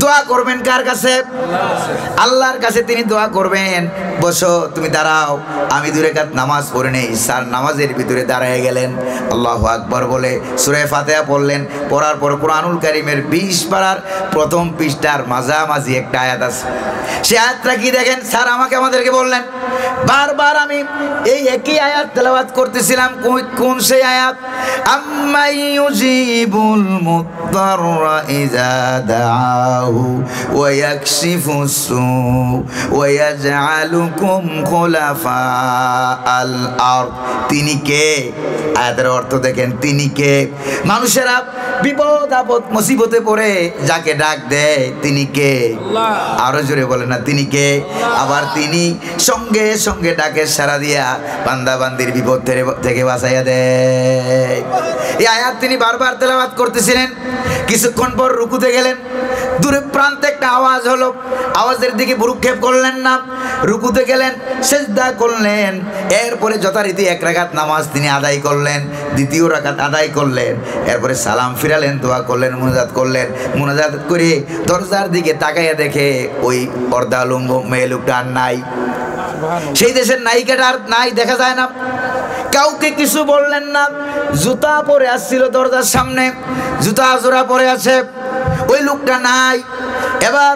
দোয়া করবেন কার কাছে? আল্লাহর কাছে তিনি দোয়া করবেন। বসো, তুমি দাঁড়াও, আমি 2 রাকাত নামাজ পড়ে নেই। স্যার নামাজের ভিতরে দাঁড়ায় গেলেন, আল্লাহু আকবার বলে সূরা ফাতিহা পড়লেন। পড়ার পর কোরআনুল কারীমের 20 পারার প্রথম পৃষ্ঠার মাঝামাঝি একটা আয়াত আছে। সেই আয়াতটা কি দেখেন, স্যার আমাদেরকে বললেন, বারবার আমি এই একই আয়াত তেলাওয়াত করতেছিলাম। কোন সেই আয়াত? আম্মাই ইউজিবুল মুত্তাররা ইযা দাআহু ওয়া ইয়াকশিফুস সু ওয়া ইয়াজআলুকুম খুলাফা আল আরদ। তিনি কে? আয়াতের অর্থ দেখেন, তিনি কে? মানুষেরা বিপদ আপদ মুসিবতে পড়ে যাকে ডাক দেয় তিনি কে? আরো জোরে বলে না, তিনি কে? আবার তিনি সঙ্গে সঙ্গে ডাকে সাড়া দিয়া বান্দা বান্দির বিপদ থেকে বাঁচাইয়া দেয়। এই আয়াত তিনি বারবার তেলাওয়াত করতেছিলেন। কিছুক্ষণ পর রুকুতে গেলেন, দূরে প্রান্তে একটা আওয়াজ হলো, আওয়াজের দিকে ভ্রুক্ষেপ করলেন না, রুকুতে গেলেন, সিজদা করলেন। এরপরে যথারীতি 1 রাকাত নামাজ তিনি আদায় করলেন, 2য় রাকাত আদায় করলেন। এরপরে সালাম ফিরালেন, দোয়া করলেন, মুনাজাত করলেন। মুনাজাত করে দরজার দিকে তাকাইয়া দেখে ওই পর্দা লুঙ্গ মেয়ে লোকটা আর নাই, সেই দেশের নায়িকাটা আর নাই, দেখা যায় না। কাউকে কিছু বললেন না। জুতা পরে আসছিল দরজার সামনে, জুতা জোড়া পরে আছে, ওই লোকটা নাই। এবার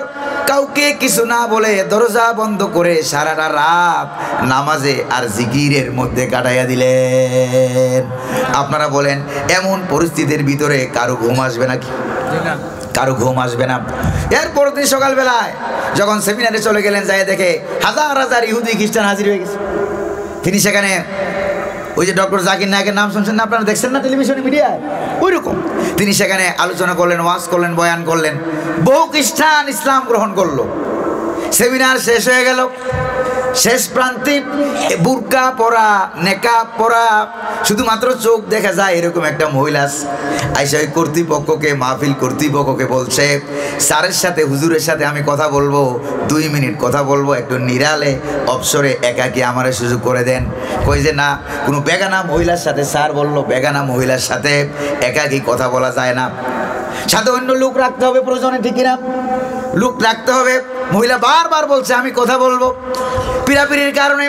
কাউকে কিছু না বলে দরজা বন্ধ করে সারাটা রাত নামাজে আর জিকিরের মধ্যে কাটাইয়া দিলেন। আপনারা বলেন, এমন পরিস্থিতির ভিতরে কারো ঘুম আসবে নাকি? কারো ঘুম আসবে না। এরপর দিন সকালবেলায় যখন সেমিনারে চলে গেলেন, যাই দেখে হাজার হাজার ইহুদি খ্রিস্টান হাজির হয়ে গেছে। তিনি সেখানে ওই যে ডক্টর জাকির নায়কের নাম শুনছেন না আপনারা, দেখছেন না টেলিভিশনে মিডিয়ায়, ওই রকম তিনি সেখানে আলোচনা করলেন, ওয়াজ করলেন, বয়ান করলেন। বহু খ্রিস্টান ইসলাম গ্রহণ করলো। সেমিনার শেষ হয়ে গেল। শেষ প্রান্তে বুরকা পরা, নেকাব পরা, শুধুমাত্র চোখ দেখা যায় এরকম একটা মহিলা আইসা ওই কর্তৃপক্ষকে, মাহফিল কর্তৃপক্ষকে বলছে, স্যারের সাথে, হুজুরের সাথে আমি কথা বলবো, 2 মিনিট কথা বলবো, একটু নিরালে অবসরে একাকি আমারে সুযোগ করে দেন। কই যে না, কোনো বেগানা মহিলার সাথে, স্যার বললো বেগানা মহিলার সাথে একাকি কথা বলা যায় না, সাথে অন্য লোক রাখতে হবে প্রয়োজনে, ঠিক কিনা? লোক রাখতে হবে। মহিলা বারবার বলছে আমি কথা বলবো। পিড়াপিড়ির কারণে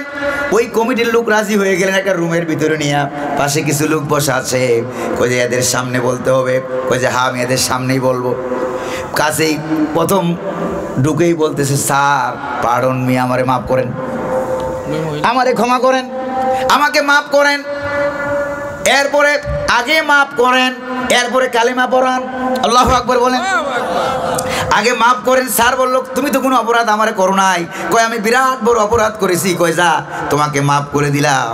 ওই কমিটির লোক রাজি হয়ে গেলেন একটা রুমের ভিতরে নিয়ে। পাশে কিছু লোক বসে আছে, কই যে এদের সামনে বলতে হবে, কই যে হ্যাঁ আমি এদের সামনেই বলবো। কাছেই প্রথম ঢুকেই বলতেছে, স্যার পারন মি, আমারে মাফ করেন, আমারে ক্ষমা করেন, আমাকে মাফ করেন। এরপরে আগে মাফ করেন, এরপরে কালিমা পড়ান, আল্লাহু আকবার বলেন। আগে মাফ করেন। স্যার বললো তুমি তো কোনো অপরাধ আমারে করো নাই। কই আমি বিরাট বড় অপরাধ করেছি। কই যা তোমাকে মাফ করে দিলাম।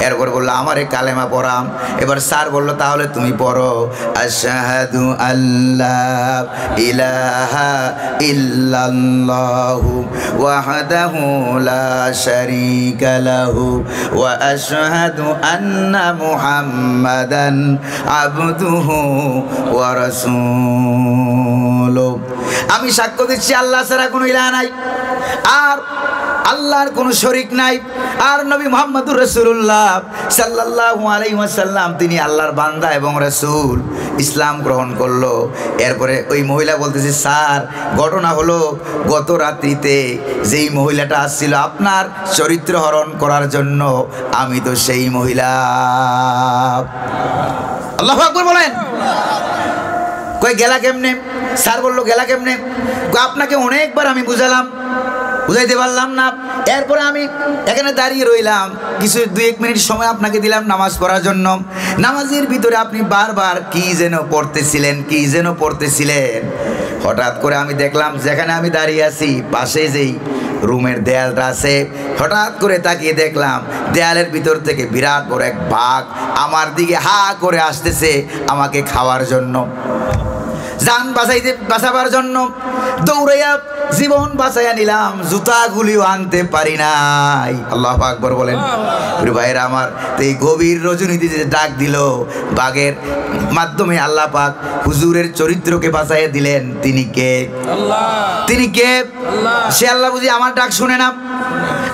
এরপর বললো আমারে কালেমা পড়াম। এবার স্যার বললো তাহলে তুমি পড়ো, আশহাদু আল্লা ইলাহা ইল্লাল্লাহু ওয়াহদাহু লা শারীকা লাহু ওয়া আশহাদু আন্না মুহাম্মাদান আবদুহু ওয়া রাসূলুহু। আমি সাক্ষ্য দিচ্ছি আল্লাহ ছাড়া কোনো ইলাহ নাই, আর আল্লাহর কোনো শরীক নাই, আর নবী মুহাম্মদুর রাসূলুল্লাহ সাল্লাল্লাহু আলাইহি ওয়াসাল্লাম তিনি আল্লাহর বান্দা এবং রাসূল। ইসলাম গ্রহণ করলো। এরপরে ওই মহিলা বলতেছে, স্যার ঘটনা হলো গত রাত্রিতে যেই মহিলাটা আসছিল আপনার চরিত্র হরণ করার জন্য, আমি তো সেই মহিলা। আল্লাহু আকবার বলেন। কই গেলা কেমনে? স্যার বললো গেলা কেমনে? আপনাকে অনেকবার আমি বুঝালাম, বুঝাইতে পারলাম না। এরপরে আমি এখানে দাঁড়িয়ে রইলাম, কিছু 2-1 মিনিট সময় আপনাকে দিলাম নামাজ পড়ার জন্য। নামাজের ভিতরে আপনি বারবার কি যেন পড়তেছিলেন। হঠাৎ করে আমি দেখলাম যেখানে আমি দাঁড়িয়ে আছি পাশে যেই রুমের দেয়ালটা আছে, হঠাৎ করে তাকিয়ে দেখলাম দেয়ালের ভিতর থেকে বিরাট বড় এক বাঘ আমার দিকে হা করে আসতেছে আমাকে খাওয়ার জন্য, জান বাঁচাবার জন্য। দৌড়াইয়া জীবন বাঁচাইয়া নিলাম, জুতাগুলিও আনতে পারি নাই। আল্লাহু আকবার বলেন। ভাইয়েরা আমার, এই গভীর রজনীতে যে ডাক দিল বাঘের মাধ্যমে আল্লাহ পাক হুজুরের চরিত্রকে বাঁচাইয়া দিলেন। তিনি কে? আল্লাহ। তিনি কে? সে আল্লাহ বুঝি আমার ডাক শুনে না?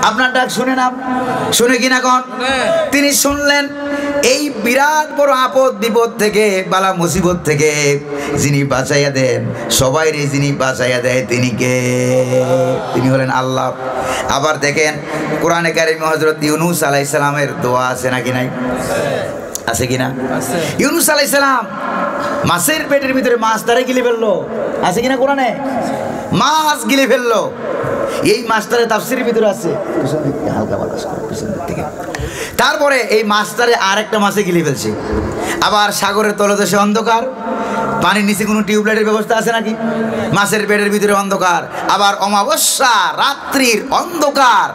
আপনার ডাক শুনে না? শুনে কিনা কোন? তিনি শুনলেন এই বিরাট বড় আপদ বিপদ থেকে, বালা মুসিবত থেকে যিনি বাঁচাইয়া দেন, সবাই যিনি বাঁচাইয়া দেয় তিনি কে? তিনি হলেন আল্লাহ। আবার দেখেন কোরআনে কারিমে হযরত ইউনূস আলাইহিস সালামের দোয়া আছে নাকি নাই? আছে কিনা? ইউনূস আলাইহিস সালাম মাছের পেটের ভিতরে মাছ তারে গিলে ফেললো, আছে কিনা কোরআনে? মাছ গিলে ফেললো। এই মাছটারে তাফসীরের ভিতরে আছে, হালকা বাতাস করে পিছনের দিকে। তারপরে এই মাছটারে আরেকটা মাছে গিলে ফেলছে। আবার সাগরের তলদেশে অন্ধকার, পানির নিচে কোনো টিউবলাইটের ব্যবস্থা আছে নাকি? মাছের পেটের ভিতরে অন্ধকার। আবার অমাবস্যা রাত্রির অন্ধকার,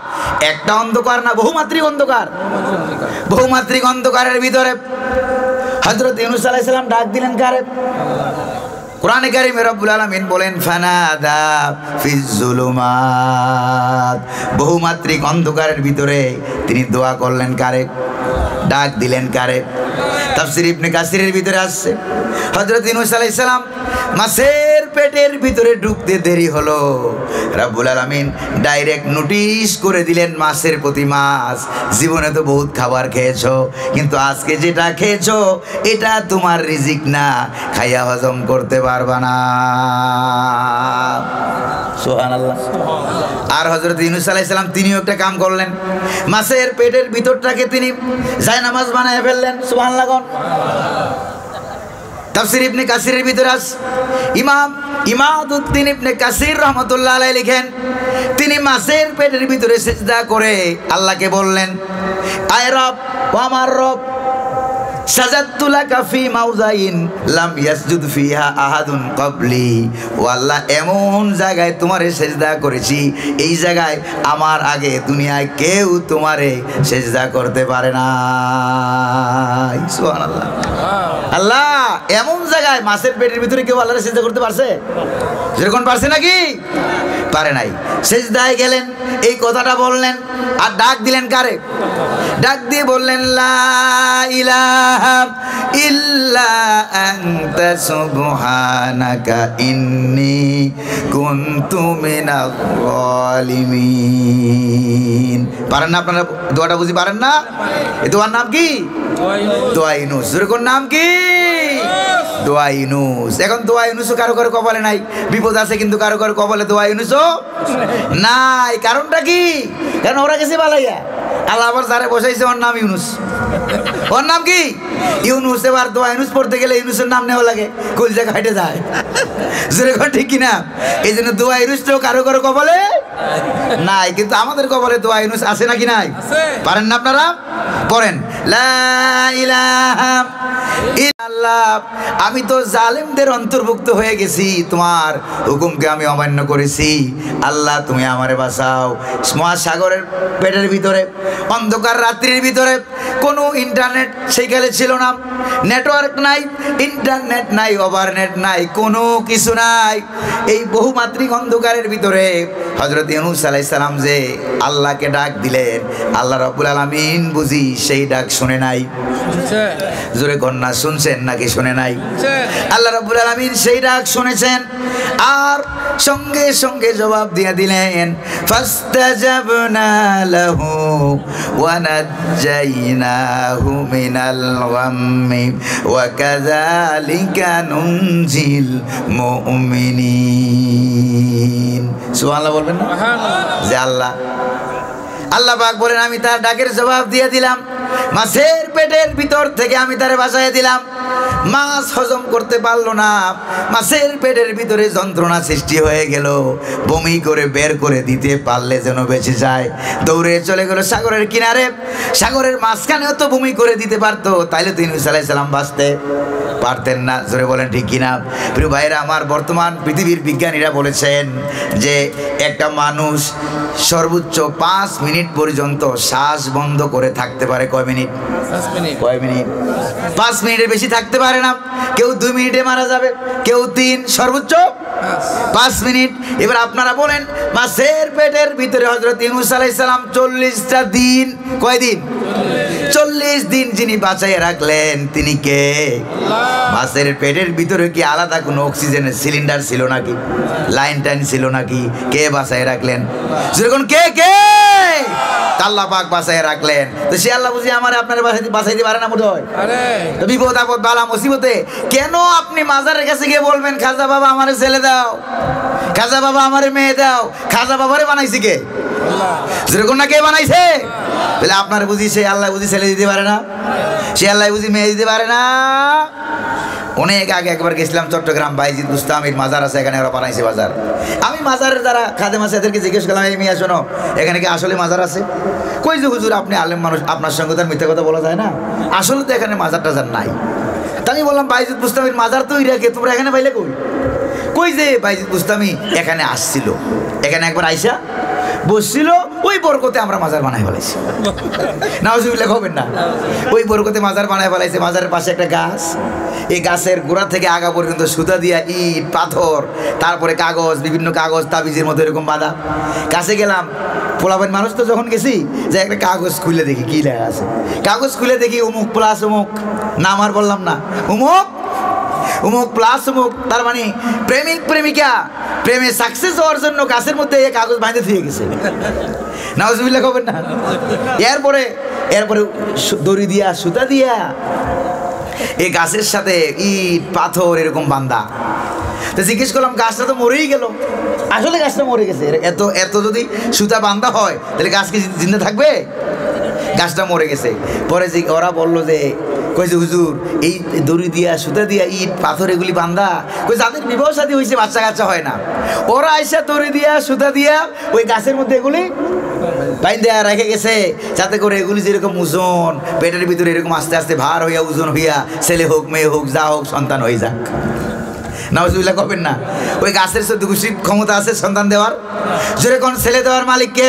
একটা অন্ধকার না, বহুমাত্রিক অন্ধকার। বহুমাত্রিক অন্ধকারের ভিতরে হযরত ইউনূস আলাইহিস সালাম ডাক দিলেন কারে? কোরআনে কারিমে রব্বুল আলামিন বলেন ফানাদা ফিজ জুলুমাত, বহুমাত্রিক অন্ধকারের ভিতরে তিনি দোয়া করলেন কারে? ডাক দিলেন কারে? তাফসীর ইবনে কাসিরের ভিতরে আসছে হযরত ইউনূস আলাইহিস সালাম মাছের পেটের ভিতরে ঢুকতে দেরি হলো, রব্বুল আলামিন ডাইরেক্ট নোটিশ করে দিলেন মাছের প্রতি, মাছ জীবনে তো বহুত খাবার খেয়েছো, কিন্তু আজকে যেটা খেয়েছো এটা তোমার রিজিক না, খাইয়া হজম করতে পারবা না। সুবহানাল্লাহ। আর হযরত ইউনূস আলাইহিস সালাম তিনিও একটা কাম করলেন, মাছের পেটের ভিতরটাকে তিনি জায়নামাজ বানায় ফেললেন। সুবহানাল্লাহ। তাফসীর ইবনে কাসিরের ভিতরে আছে, ইমাম ইমাদউদ্দিন ইবনে কাসির রাহমাতুল্লাহ আলাইহি লিখেন, তিনি মাছের পেটের ভিতরে সিজদা করে আল্লাহকে বললেন, আয় রব, ও আমার রব, সাজাদতু লাকা ফি মাউযাইন লাম ইয়াসজুদ ফিহা আহাদুন ক্বাবলি, ও আল্লাহ এমন জায়গায় তোমারে সিজদা করেছি, এই জায়গায় আমার আগে দুনিয়ায় কেউ তোমারে সিজদা করতে পারে না। সুবহানাল্লাহ। আল্লাহ এমন জায়গায় মাছের পেটের ভিতরে কেউ আল্লাহরে সিজদা করতে পারছে? যেরকম পারছে নাকি? পারে নাই। সিজদায় গেলেন, এই কথাটা বললেন, আর ডাক দিলেন কারে? ডাক দিয়ে বললেন লা ইলাহা ইল্লা আনতা সুবহানাকা ইন্নী কুনতু মিনাজ জালিমিন। পারেন না আপনারা? দোয়াটা বুঝি পারেন না? এই দোয়ার নাম কি? দোয়া ইউনূস। যেরকম নাম কি? দোয়া ইউনূস। এখন দোয়া ইউনূসও কারো কারো কপালে নাই, বিপদ আছে, কিন্তু কারো কারো কপালে দোয়া ইউনূসও নাই। কারণটা কি? কারণ ওরা গেছে বালাইয়া, আল্লাহ আবার যারে বসাইছে ওর নাম ইউনূস। ওর নাম কি? ইউনূস। এবার দোয়া ইউনূস পড়তে গেলে ইউনূসের নাম নেওয়া লাগে, কলজা খাইটে যায়। যেরকম ঠিক কিনা? এই জন্য দোয়া ইউনূসটাও কারো কারো কপালে নাই, কিন্তু আমাদের কপালে দোয়া ইউনূস আছে নাকি নাই? পারেন না আপনারা? পড়েন লা ইলাহা ইল্লাল্লাহ, আমি তো জালেমদের অন্তর্ভুক্ত হয়ে গেছি, তোমার হুকুমকে আমি অমান্য করেছি, আল্লাহ তুমি আমারে বাঁচাও। মহাসাগরের পেটের ভিতরে অন্ধকার রাত্রির ভিতরে কোনো ইন্টারনেট সেইকালে ছিল না, নেটওয়ার্ক নাই, ইন্টারনেট নাই, ওভারনেট নাই, কোনো কিছু নাই। এই বহুমাত্রিক অন্ধকারের ভিতরে হযরত ইউনূস আলাইহিস সালাম যে আল্লাহকে ডাক দিলেন, আল্লাহ রাব্বুল আলামিন বুঝি সেই ডাক শুনে নাই? জোরে কন্যা শুনছেন নাকি শুনে নাই? আল্লাহ রাব্বুল আলামিন সেই ডাক শুনেছেন, আর সঙ্গে সঙ্গে জবাব দিয়ে দিলেন, ফাস্তাজাবনা লাহু ওয়া নাজ্জাইনাহু মিনাল গাম্মি ওয়া কাযালিকা নুনজিল মুমিনিন। সুবহানাল্লাহ বলবেন না? যে আল্লাহ আল্লাহ পাক বলেন, আমি তার ডাকের জবাব দিয়ে দিলাম, মাছের পেটের ভিতর থেকে আমি তারে বাঁচাইয়া দিলাম। মাছ হজম করতে পারলো না, মাছের পেটের ভিতরে যন্ত্রণা সৃষ্টি হয়ে গেল, বমি করে বের করে দিতে পারলে যেন বেঁচে যায়, দৌড়ে চলে গেল সাগরের কিনারে। সাগরের মাঝখানেও তো বমি করে দিতে পারতো, তাইলে তো ইউনূস আলাইহিস সালাম বাঁচতে পারতেন না। জোরে বলেন ঠিক কিনা? প্রিয় ভাইরা আমার, বর্তমান পৃথিবীর বিজ্ঞানীরা বলেছেন যে একটা মানুষ সর্বোচ্চ 5 মিনিট পর্যন্ত শ্বাস বন্ধ করে থাকতে পারে। কয় মিনিট? 5 মিনিট। 5 মিনিটের বেশি থাকতে পারে না। কেউ 2 মিনিটে মারা যাবে, কেউ 3, সর্বোচ্চ 5 মিনিট। এবার আপনারা বলেন, মাছের পেটের ভিতরে হযরত ইউনূস আলাইহিস সালাম 40টা দিন, কয় দিন? 40 দিন যিনি বাঁচাইয়া রাখলেন তিনি কে? মাছের পেটের ভিতরে কি আলাদা কোনো অক্সিজেনের সিলিন্ডার ছিল নাকি? লাইন টাইন ছিল নাকি? কে বাঁচাইয়া রাখলেন? যেরকম কে কে? আল্লাহ পাক বাঁচাই রাখলেন। তো সে আল্লাহ বুঝি আমার আপনার বাঁচাইতে পারে না বোধহয়। তো বিপদ আপদ বালা মুসিবতে কেন আপনি মাজারের কাছে গিয়ে বলবেন খাজা বাবা আমারে ছেলে দাও, খাজা বাবা আমারে মেয়ে দাও? খাজা বাবারে বানাইছে কে? যেরকম না কে বানাইছে? বলে আপনার বুঝি সে আল্লাহ বুঝি ছেলে দিতে পারে না? সে আল্লাহ বুঝি মেয়ে দিতে পারে না? অনেক আগে একবার গেছিলাম চট্টগ্রাম, বাইজিদ বুস্তামির মাজার আছে, এখানে ওরা বানাইছে বাজার। আমি মাজারের যারা খাদেম আছে এদেরকে জিজ্ঞেস করলাম, এই মিয়া শোনো, এখানে কি আসলে মাজার আছে? কই যে হুজুর আপনি আলেম মানুষ, আপনার সঙ্গে তার মিথ্যা কথা বলা যায় না, আসলে তো এখানে মাজার টাজার নাই। তা আমি বললাম বাইজিদ বুস্তামির মাজার তো ইরাকে, তোমরা এখানে পাইলে কই? কই যে বাইজিদ বুস্তামি এখানে আসছিল, এখানে একবার আইসা বসছিল, ওই বরকতে আমরা মাজার বানাই ফেলাইছি। নাউজুবিল্লাহ হবেন না? ওই বরকতে মাজার বানাই ফেলাইছে। মাজারের পাশে একটা গাছ, এই গাছের গোড়া থেকে আগা পর্যন্ত সুতা দিয়া ইট পাথর, তারপরে কাগজ, বিভিন্ন কাগজ তাবিজের মতো এরকম বাঁধা। কাছে গেলাম, পোলাবেন মানুষ তো, যখন গেছি যে একটা কাগজ খুলে দেখি কি লেখা আছে। কাগজ খুলে দেখি অমুক প্লাস অমুক, নাম আর বললাম না, অমুক অমুক প্লাস অমুক। তার মানে প্রেমিক প্রেমিকা প্রেমে সাকসেস হওয়ার জন্য গাছের মধ্যে এই কাগজ বাঁধে দিয়ে গেছে। নাউজুবিল্লাহ খবর না? এরপরে দড়ি দিয়া সুতা দিয়া এই গাছের সাথে ইট পাথর এরকম বান্ধা। তো জিজ্ঞেস করলাম, গাছটা তো মরেই গেল। আসলে গাছটা মরে গেছে। এত এত যদি সুতা বান্ধা হয় তাহলে গাছ কি জিন্দা থাকবে? গাছটা মরে গেছে। পরে যে ওরা বললো যে, কই যে হুজুর এই দড়ি দিয়া সুতা দিয়া ইট পাথর এগুলি বান্ধা, কই যাদের বিবাহ শাদী হয়েছে বাচ্চা কাচ্চা হয় না, ওরা আইসা দড়ি দিয়া সুতা দিয়া ওই গাছের মধ্যে এগুলি বাইন্ধা রেখে গেছে, যাতে করে এগুলি যেরকম ওজন পেটের ভিতরে এরকম আস্তে আস্তে ভার হইয়া ওজন হইয়া ছেলে হোক মেয়ে হোক যা হোক সন্তান হয়ে যাক। নাউজুবিল্লাহ করবেন না? ওই গাছের খুশি ক্ষমতা আছে সন্তান দেওয়ার। জোরে কোন? ছেলে দেওয়ার মালিককে,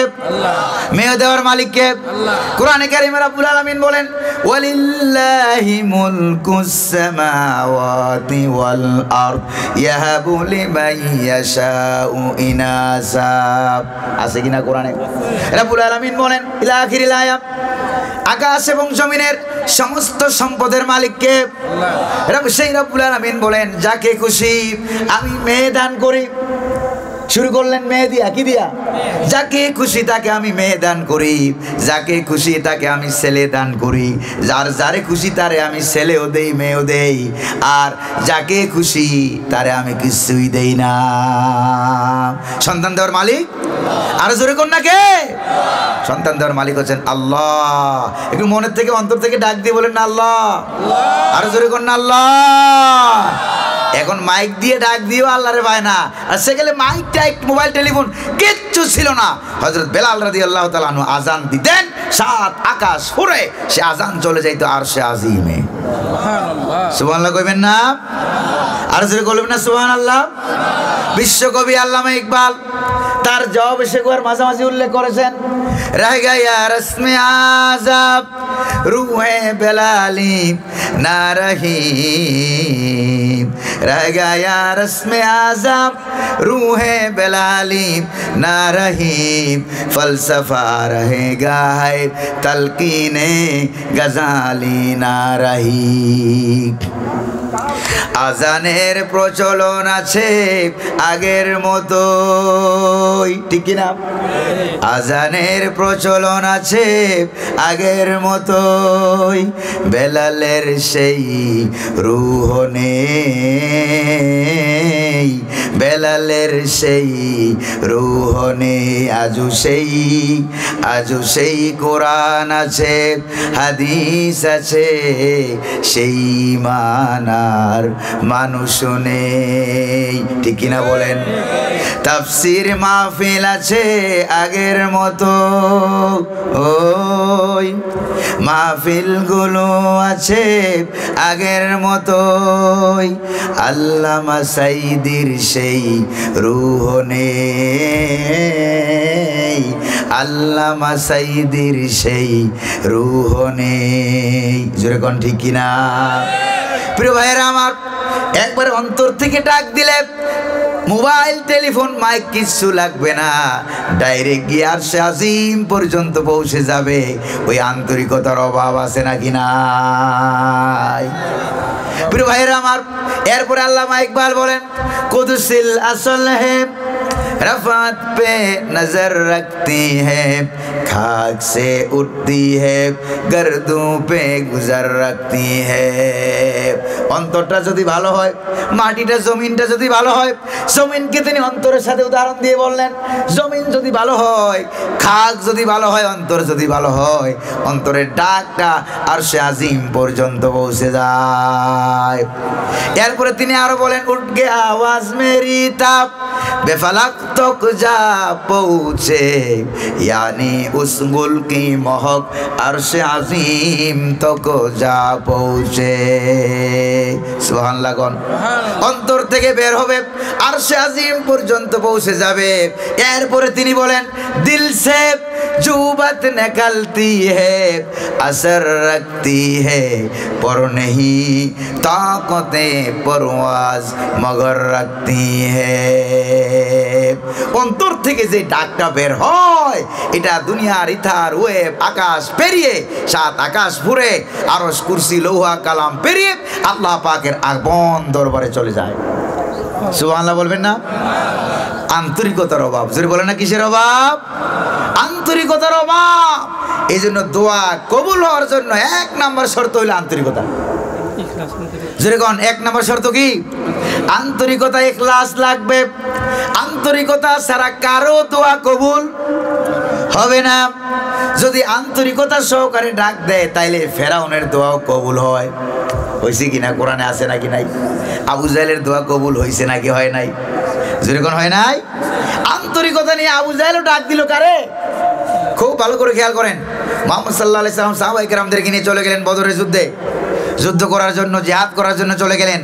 মেয়ে দেওয়ার মালিককে। কোরআনে কারীমে রব্বুল আলামিন বলেন, ওয়ালিল্লাহি মুলকুস সামাওয়াতি ওয়াল আরদ ইয়াহাবু লিমান ইয়াশাউ ইনাসা। আছে কিনা কোরআনে? রব্বুল আলামিন বলেন ইলা আখিরিল আয়াত, আকাশ এবং জমিনের সমস্ত সম্পদের মালিককে। সেই রব্বুল আলামিন বলেন, যাকে খুশি আমি মেয়ে দান করি। শুরু করলেন মেয়ে দিয়া, কি দিয়া? যাকে খুশি তাকে আমি মেয়ে দান করি, যাকে খুশি তাকে আমি ছেলে দান করি, যারে খুশি তারে আমি ছেলেও দেই মেয়েও দেই, আর যাকে খুশি তারে আমি কিছুই দেই না। সন্তান দেওয়ার মালিক আর জোরে কোন না কে? সন্তান দেওয়ার মালিক হচ্ছেন আল্লাহ। একটু মনের থেকে অন্তর থেকে ডাক দিয়ে বলেন না আল্লাহ, আর জোরে কোন না আল্লাহ। এখন মাইক দিয়ে ডাক দিয়েও আল্লাহরে পায় না। আর সেখানে মাইক টাইক মোবাইল টেলিফোন কিচ্ছু ছিল না। হযরত বেলাল রাদিয়াল্লাহু তাআলা আনহু আজান দিতেন, সাত আকাশ ফুরে সে আজান চলে যাইতো আরশে আজিমে। সুবহানাল্লাহ কইবেন না? আর জোরে বলবেন না সুবহানাল্লাহ? বিশ্বকবি আল্লামা ইকবাল তার জবাব শেখার মাঝামাঝি উল্লেখ করেছেন, রহ গয়া রসমে আজাব রুহে বেলালি না রহি, রহ গয়া রসমে আজাব রুহে বেলালি না রহি, ফলসফা রহেগা है तलकीने गजाली ना रही। আজানের প্রচলন আছে আগের মতোই, ঠিক কিনা? আজানের প্রচলন আছে আগের মতোই, বেলালের সেই রূহ নেই, বেলালের সেই রূহ নেই। আজও সেই কোরআন আছে, হাদিস আছে, সেই মানার মানুষ নেই, ঠিক কিনা বলেন? তাফসীর মাহফিল আছে আগের মতো, ওই মাহফিলগুলো আছে আগের মতোই, আল্লামা সাইদির সেই রূহ নেই, আল্লামা সাইদির সেই রূহ নেই। জোরে কোন ঠিক কিনা? প্রিয় ভাইয়েরা আমার, একবার অন্তর থেকে ডাক দিলে মোবাইল টেলিফোন মাইক কিচ্ছু লাগবে না, ডাইরেক্ট গিয়ে আরশে আজিম পর্যন্ত পৌঁছে যাবে। ওই আন্তরিকতার অভাব আছে নাকি নাই? প্রিয় ভাইয়েরা আমার, এরপরে আল্লামা ইকবাল বলেন, কুদসিল আসল হে रफ़ात पे नजर रखती है, खाक से उठती है, गर्दों पे गुजर रखती है। অন্তরটা যদি ভালো হয়, মাটিটা জমিনটা যদি ভালো হয়, জমিনকে তিনি অন্তরের সাথে উদাহরণ দিয়ে বললেন, জমিন যদি ভালো হয়, খাক যদি ভালো হয়, অন্তর যদি ভালো হয়, অন্তরের ডাকটা আরশে আজিম পর্যন্ত পৌঁছে যায়। এরপরে তিনি আরো বলেন, উঠ গে আওয়াজ মেরি তাপ বেফালাক তক যা পৌঁছে, यानी उस गुल की महक अर्श अजीम तक जा पहुँचे। सुबहानाल्लाह गन অন্তর থেকে বের হবে, আরশে আজিম পর্যন্ত পৌঁছে যাবে। এরপরে তিনি বলেন, দিল সে जो बात निकलती है असर रखती है, पर नहीं ताकते परवाज मगर रखती है। অন্তর থেকে যে ডাকটা বের হয়, এটা দুনিয়ার ইথার ওয়েব আকাশ পেরিয়ে, সাত আকাশ ঘুরে, আরশ কুরসি লৌহা কালাম পেরিয়ে আল্লাহ পাকের আগমন দরবারে চলে যায়। সুবহানাল্লাহ বলবেন না? আন্তরিকতার অভাব, যদি বলেন না কিসের অভাব? আন্তরিকতার অভাব। এই জন্য দোয়া কবুল হওয়ার জন্য 1 নম্বর শর্ত হইল আন্তরিকতা। যেরকম 1 নম্বর শর্ত কি? আন্তরিকতা, ইখলাস লাগবে। আন্তরিকতা ছাড়া কারো দোয়া কবুল হবে না। যদি আন্তরিকতা সহকারে ডাক দেয়, তাইলে ফেরাউনের দোয়াও কবুল হয়। হয়েছে কিনা? কোরআনে আছে নাকি নাই? আবু জাহেলের দোয়া কবুল হয়েছে নাকি হয় নাই? যেরকম হয় নাই? আন্তরিকতা নিয়ে আবু জাহেলও ডাক দিল কারে? খুব ভালো করে খেয়াল করেন, মুহাম্মদ সাল্লাল্লাহু আলাইহি ওয়াসাল্লাম সাহাবায়ে কেরামদেরকে নিয়ে চলে গেলেন বদরের যুদ্ধে, যুদ্ধ করার জন্য, জিহাদ করার জন্য চলে গেলেন।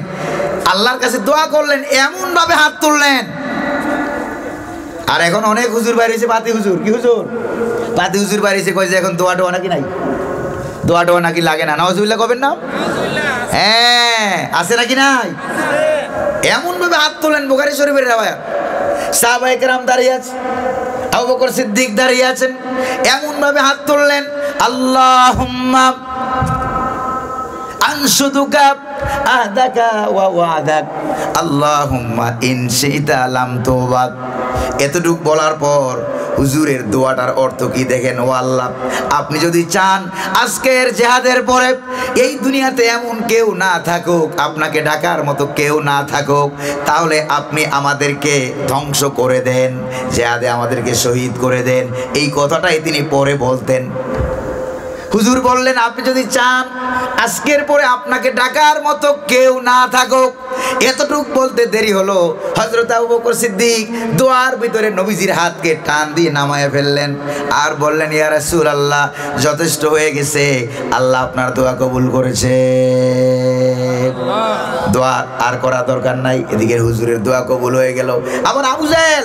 আল্লাহর কাছে দোয়া করলেন, এমন ভাবে হাত তুললেন। আর এখন অনেক হুজুর বাইরেছে, বাতি হুজুর। কি হুজুর? বাতি হুজুর বাইরেছে, কই যে এখন দোয়া টোয়া নাকি নাই, দোয়া টোয়া নাকি লাগে না। নাউজুবিল্লাহ কবেন না? হ্যাঁ, আছে নাকি নাই? এমন ভাবে হাত তোলেন, বুখারী শরীফের রাওয়ায়াত। সাহাবায়ে কেরাম দাঁড়িয়ে আছে, আবু বকর সিদ্দিক দাঁড়িয়ে আছেন, এমন ভাবে হাত তুললেন, আল্লাহুম্মা আনশুদুকা আহদাকা ওয়া ওয়াদাক আল্লাহুম্মা ইন শি'তা লাম তুবাদ। এতটুক বলার পর হুজুরের দোয়াটার অর্থ কি দেখেন? ও আল্লাহ, আপনি যদি চান আজকের জিহাদের পরে এই দুনিয়াতে এমন কেউ না থাকুক, আপনাকে ডাকার মতো কেউ না থাকুক, তাহলে আপনি আমাদেরকে ধ্বংস করে দেন, জিহাদে আমাদেরকে শহীদ করে দেন। এই কথাটাই তিনি পরে বলতেন। হুজুর বললেন, আপনি যদি চান আজকের পরে আপনাকে ডাকার মতো কেউ না থাকুক। এতটুক বলতে দেরি হলো, হযরত আবু বকর সিদ্দিক দোয়ার ভিতরে নবীজির হাতকে টান দিয়ে নামায় ফেললেন আর বললেন, ইয়া রাসূলুল্লাহ, যথেষ্ট হয়ে গেছে, আল্লাহ আপনার দোয়া কবুল করেছে, দোয়া আর করা দরকার নাই। এদিকে হুজুরের দোয়া কবুল হয়ে গেল। আবার আবু জাহেল,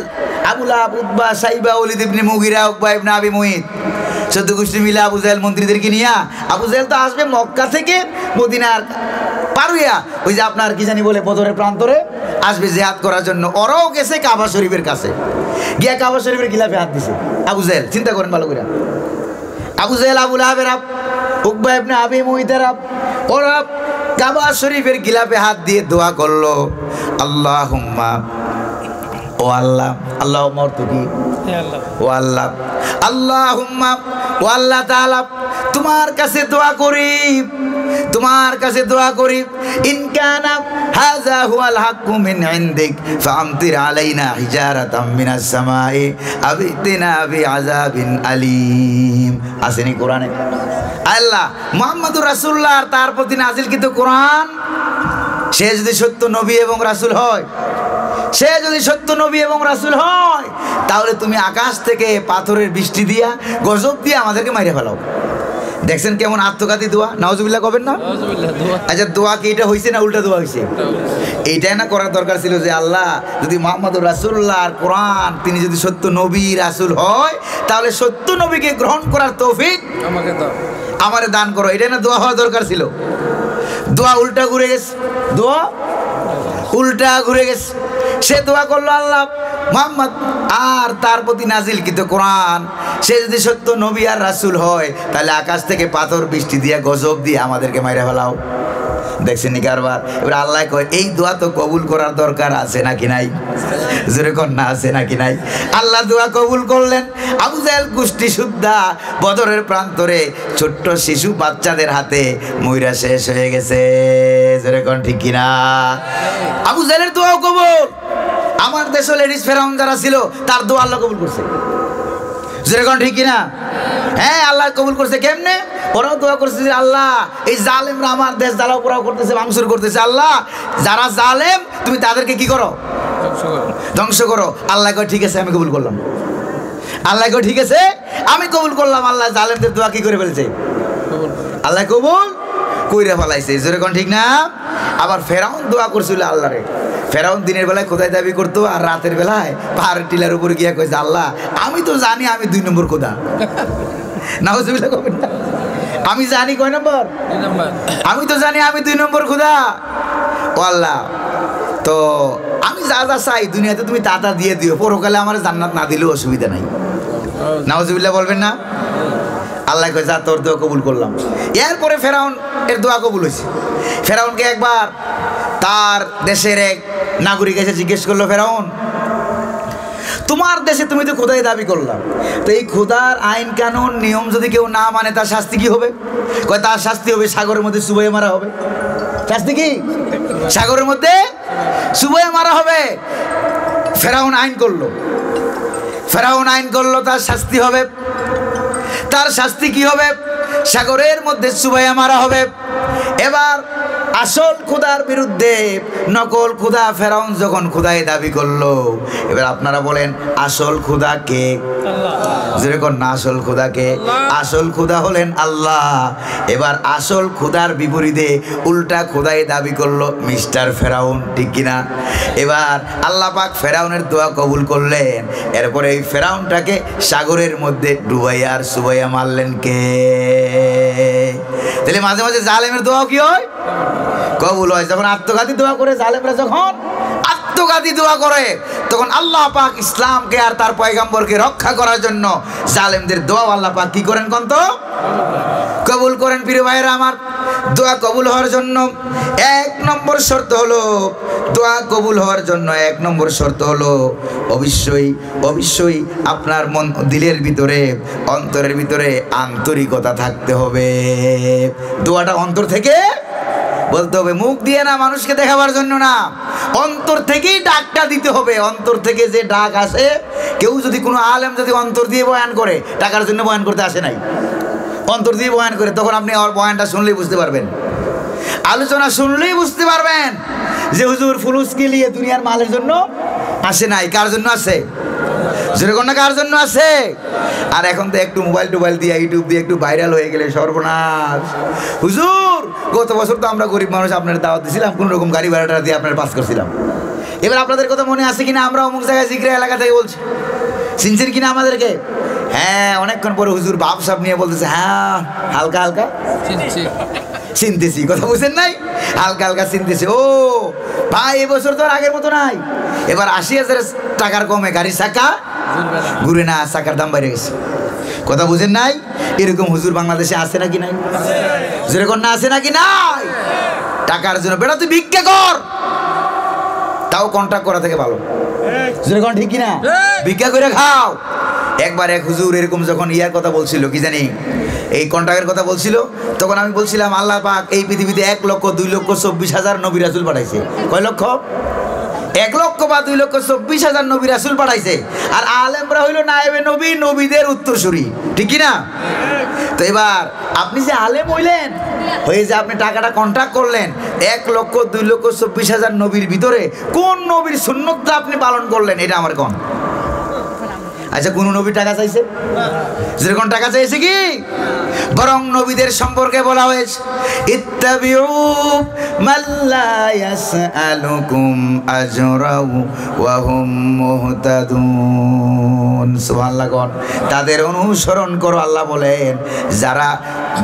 আবু লাহাব, উতবা, সাইবা, ওলীদ ইবনে মুগীরা, উকবা ইবনে আবি মুঈত, 14 গোষ্ঠী মিলে আবু জাহেল মন্ত্রীদেরকে নিয়ে, আবু জাহেল তো আসবে মক্কা থেকে মদিনার পারুয়া, ওই যে আপনার কি জানি বলে বদরের প্রান্তরে আসবে জিহাদ করার জন্য। ওরাও গেছে কাবা শরীফের কাছে, গিয়া কাবা শরীফের গিলাফে হাত দিছে আবু জাহেল। চিন্তা করেন ভালো করে, আবু জাহেল, আবু লাহাবের আপ, উকবা ইবনে আবি মুঈতের আপ, ওরা কাবা শরীফের গিলাফে হাত দিয়ে দোয়া করলো, আল্লাহুম্মা, ও আল্লাহ, আল্লাহুম্মা অর্থ কি? ও আল্লাহ, আল্লাহুম্মা, ও আল্লাহ তাআলা, তোমার কাছে দোয়া করি, তোমার কাছে দোয়া করি, ইন কানা হাযা হুয়াল হাক্কু মিন ইনদিক ফাআমতির আলাইনা হিজারাতাম মিনাস সামাই আবিতিনা বিআযাবিন আলীম। আসেনি কোরআনে? আল্লাহ মুহাম্মদুর রাসূলুল্লাহ তার প্রতি নাজিলকৃত কোরআন, সে যদি সত্য নবী এবং রাসূল হয়, সে যদি সত্য নবী এবং রাসূল হয়, তাহলে তুমি আকাশ থেকে পাথরের বৃষ্টি দিয়া, গজব দিয়ে আমাদেরকে মাইরে ফেলাও। দেখছেন কেমন আত্মঘাতী দোয়া? নাউজুবিল্লাহ কবেন না? আচ্ছা, দোয়া কি এটা হয়েছে না উল্টা দোয়া হয়েছে? এইটাই না করার দরকার ছিল যে আল্লাহ, যদি মুহাম্মদুর রাসূলুল্লাহ আর কোরআন তিনি যদি সত্য নবী রাসূল হয়, তাহলে সত্য নবীকে গ্রহণ করার তৌফিক আমাকে দাও, আমারে দান করো। এটাই না দোয়া হওয়া দরকার ছিল? দোয়া উল্টা ঘুরে গেছে, দোয়া উল্টা ঘুরে গেছে। সে দোয়া করলো, আল্লাহ মুহাম্মদ আর তার প্রতি নাজিলকৃত কোরআন, সে যদি সত্য নবী আর রাসূল হয়, তাহলে আকাশ থেকে পাথর বৃষ্টি দিয়ে, গজব দিয়ে আমাদেরকে মাইরা ফেলাও। দেখছেন নি কারবার। এবার আল্লাহ কয় এই দোয়া তো কবুল করার দরকার আছে নাকি নাই? জোরে কন্যা আছে নাকি নাই? আল্লাহ দোয়া কবুল করলেন। আবু জাহেল গোষ্ঠী সুদ্ধা বদরের প্রান্তরে ছোট্ট শিশু বাচ্চাদের হাতে মইরা শেষ হয়ে গেছে। জোরে কোন ঠিক কিনা? আবু জাহেলের দোয়াও কবুল। আমার দেশে লেডিস ফেরাউন যারা ছিল তার দোয়া আল্লাহ কবুল করছে। জোরে কোন ঠিক কিনা? হ্যাঁ, আল্লাহ কবুল করছে। কেমনে? ওরাও দোয়া করছে যে আল্লাহ এই জালেমরা আমার দেশ জ্বালাও পোড়াও করতেছে, ভাঙচুর করতেছে, আল্লাহ যারা জালেম তুমি তাদেরকে কি করো? ধ্বংস করো। আল্লাহ কয় ঠিক আছে আমি কবুল করলাম। আল্লাহ কয় ঠিক আছে আমি কবুল করলাম। আল্লাহ জালেমদের দোয়া কি করে ফেলছে? আল্লাহ কবুল কইরা ফেলাইছে। জোরে কোন ঠিক না? আবার ফেরাউন দোয়া করছিল আল্লাহরে। ফেরাউন দিনের বেলায় খোদাই দাবি করতো, আর রাতের বেলায় পাহাড় টিলার উপর গিয়া কইছে আল্লাহ আমি তো জানি আমি 2 নম্বর খোদা। নাউজুবিল্লাহ কবেন না? আমি জানি কয় নম্বর? আমি তো জানি আমি 2 নম্বর খোদা। ও আল্লাহ, তো আমি যা যা চাই দুনিয়াতে তুমি তা তা দিয়ে দিও, পরকালে আমার জান্নাত না দিলেও অসুবিধা নাই। নাউজুবিল্লাহ বলবেন না? আল্লাহ কয় যা তোর দোয়া কবুল করলাম। এরপরে ফেরাউন এর দোয়া কবুল হয়েছে। ফেরাউনকে একবার তার দেশের এক নাগরিক এসে জিজ্ঞেস করলো, ফেরাউন তোমার দেশে তুমি তো খোদাই দাবি করলাম, তো এই খোদার আইন কানুন নিয়ম যদি কেউ না মানে তার শাস্তি কি হবে? কয় তার শাস্তি হবে সাগরের মধ্যে চুবাইয়ে মারা হবে। শাস্তি কি? সাগরের মধ্যে চুবাইয়ে মারা হবে। ফেরাউন আইন করলো, ফেরাউন আইন করলো তার শাস্তি হবে। তার শাস্তি কি হবে? সাগরের মধ্যে চুবাইয়ে মারা হবে। এবার আসল খোদার বিরুদ্ধে নকল খোদা ফেরাউন যখন খোদাই দাবি করলো, এবার আপনারা বলেন আসল খোদা কে? যেরকম না আসল খোদা কে? আসল খোদা হলেন আল্লাহ। এবার আসল খোদার বিপরীতে উল্টা খোদাই দাবি করলো মিস্টার ফেরাউন, ঠিক কিনা? এবার আল্লাহ পাক ফেরাউনের দোয়া কবুল করলেন। এরপরে এই ফেরাউনটাকে সাগরের মধ্যে ডুবাইয়া আর সুবাইয়া মারলেন কে? তাহলে মাঝে মাঝে জালেমের দোয়া কি হয়? কবুল হয়। যখন আত্মঘাতী দোয়া করে, জালেমরা যখন আত্মঘাতী দোয়া করে, তখন আল্লাহ পাক ইসলামকে আর তার পয়গম্বরকে রক্ষা করার জন্য জালেমদের দোয়া আল্লাহ পাক কি করেন? কন্ত কবুল করেন। প্রিয় ভাইরা আমার, দোয়া কবুল হওয়ার জন্য 1 নম্বর শর্ত হলো, দোয়া কবুল হওয়ার জন্য 1 নম্বর শর্ত হলো অবশ্যই অবশ্যই আপনার মন দিলের ভিতরে অন্তরের ভিতরে আন্তরিকতা থাকতে হবে। দোয়াটা অন্তর থেকে বলতে হবে, মুখ দিয়ে না, মানুষকে দেখাবার জন্য না, অন্তর থেকেই ডাকটা দিতে হবে। অন্তর থেকে যে ডাক আসে, কেউ যদি কোনো আলেম যদি অন্তর দিয়ে বয়ান করে, টাকার জন্য বয়ান করতে আসে নাই, অন্তর দিয়ে বয়ান করে, তখন আপনি আমার বয়ানটা শুনলেই বুঝতে পারবেন, আলোচনা শুনলেই বুঝতে পারবেন যে হুজুর ফুলুসকে নিয়ে দুনিয়ার মালের জন্য আসে নাই। কার জন্য আসে? যেরকম না, কার জন্য আসে? আর এখন তো একটু মোবাইল টোবাইল দিয়ে, ইউটিউব দিয়ে একটু ভাইরাল হয়ে গেলে সর্বনাশ। হুজুর গত বছর তো আমরা গরিব মানুষ আপনার দাওয়াত দিয়েছিলাম, কোনো রকম গাড়ি ভাড়াটা দিয়ে আপনার পাস করছিলাম। এবার আপনাদের কথা মনে আছে কিনা? আমরা অমুক জায়গায় জিগরা এলাকা থেকে বলছি, চিনছেন কিনা আমাদেরকে? হ্যাঁ, অনেকক্ষণ পরে হুজুর বাপ সাপ নিয়ে বলতেছে, হ্যাঁ হালকা হালকা চিনতেছি। কথা বুঝেন নাই? হালকা হালকা চিনতেছি। ও ভাই, এবছর তো আর আগের মতো নাই, এবার 80,000 টাকার কমে গাড়ির চাকা ঘুরে না, চাকার দাম বেড়ে গেছে। কথা বুঝেন নাই? এরকম হুজুর বাংলাদেশে আছে নাকি নাই? যেরকম না আছে নাকি নাই? টাকার জন্য বেটা তুই ভিক্ষা কর, তাও কন্ট্রাক্ট করা থেকে ভালো। যেরকম ঠিক কিনা? ভিক্ষা করে খাও। একবার এক হুজুর এরকম যখন ইয়ার কথা বলছিল, কি জানি এই কন্ট্রাক্টের কথা বলছিল, তখন আমি বলছিলাম আল্লাহ পাক এই পৃথিবীতে 1,02,24,000 নবী রাসূল পাঠাইছে। কয় লক্ষ? 1,00,000 বা 2,24,000 নবী রাসূল পাঠাইছে। আর আলেমরা হইল নায়েবে নবী, নবীদের উত্তরসূরি, ঠিক কিনা? তো এবার আপনি যে আলেম হইলেন, হয়ে যে আপনি টাকাটা কন্ট্রাক্ট করলেন, 1,02,24,000 নবীর ভিতরে কোন নবীর সুন্নতটা আপনি পালন করলেন? এটা আমার কোন? আচ্ছা, কোন নবী টাকা চাইছে? যেরকম টাকা চাইছে কি? বরং নবীদের সম্পর্কে বলা হয়েছে, ইত্তাবিউ মাল্লা ইয়াসআলুকুম আজরাহু ওয়া হুম মুহতাদুন। সুবহানাল্লাহ। তাদের অনুসরণ করো, আল্লাহ বলেন, যারা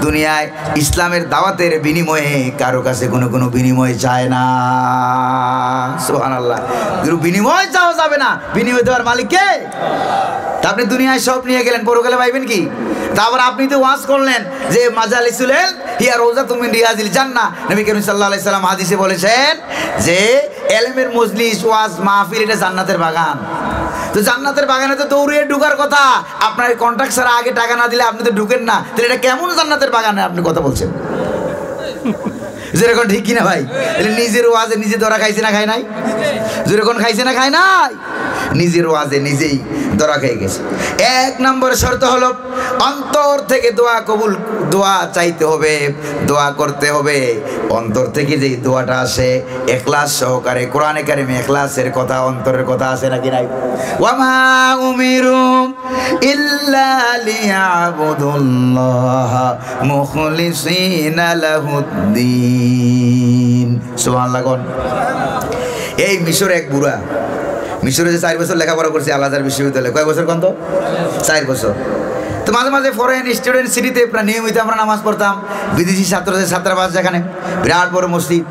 দুনিয়ায় ইসলামের দাওয়াতের বিনিময়ে কারো কাছে কোনো বিনিময় চায় না। সুবহানাল্লাহ। বিনিময় চাওয়া যাবে না, বিনিময় দেওয়ার মালিক কে? তা আপনি দুনিয়ায় সব নিয়ে গেলেন, পরকালে পাইবেন কি? তারপর আপনি তো ওয়াজ করলেন যে মাজালিসুল ইলম হিয়া রাউযাতুম মিন রিয়াজিল জান্নাহ। নবী করিম সাল্লাল্লাহু আলাইহি সাল্লাম হাদিসে বলেছেন যে ইলমের মজলিস, ওয়াজ, মাহফিল এটা জান্নাতের বাগান। তো জান্নাতের বাগানে তো দৌড়িয়ে ঢুকার কথা, আপনার কন্ট্রাক্ট ছাড়া আগে টাকা না দিলে আপনি তো ঢুকেন না, তাহলে এটা কেমন জান্নাতের বাগানে আপনি কথা বলছেন? যেরকম ঠিক কিনা ভাই? নিজের ওয়াজে নিজে ধরা খাইছে না খায় নাই? যেরকম খাইছে না খায় নাই? নিজের ওয়াজে নিজেই ধরা খেয়ে গেছে। এক নম্বর শর্ত হলো অন্তর থেকে দোয়া কবুল, দোয়া চাইতে হবে, দোয়া করতে হবে অন্তর থেকে। যেই দোয়াটা আসে ইখলাস সহকারে, কোরআনে কারিমে ইখলাসের কথা, অন্তরের কথা আছে নাকি নাই? ওয়ামা উমিরু ইল্লা লিয়াবুদুল্লাহ মুখলিসিনা লাহুদ্দিন। সুবহানাল্লাহ। এই মিশর এক বুড়া, মিশরে যে 4 বছর লেখাপড়া করছে আল আজহার বিশ্ববিদ্যালয়ে। কয় বছর কোন তো? 4 বছর। তো মাঝে মাঝে ফরেন স্টুডেন্ট সিটিতে প্রায় নিয়মিত আমরা নামাজ পড়তাম। বিদেশি ছাত্রদের ছাত্রাবাস যেখানে, বিরাট বড় মসজিদ,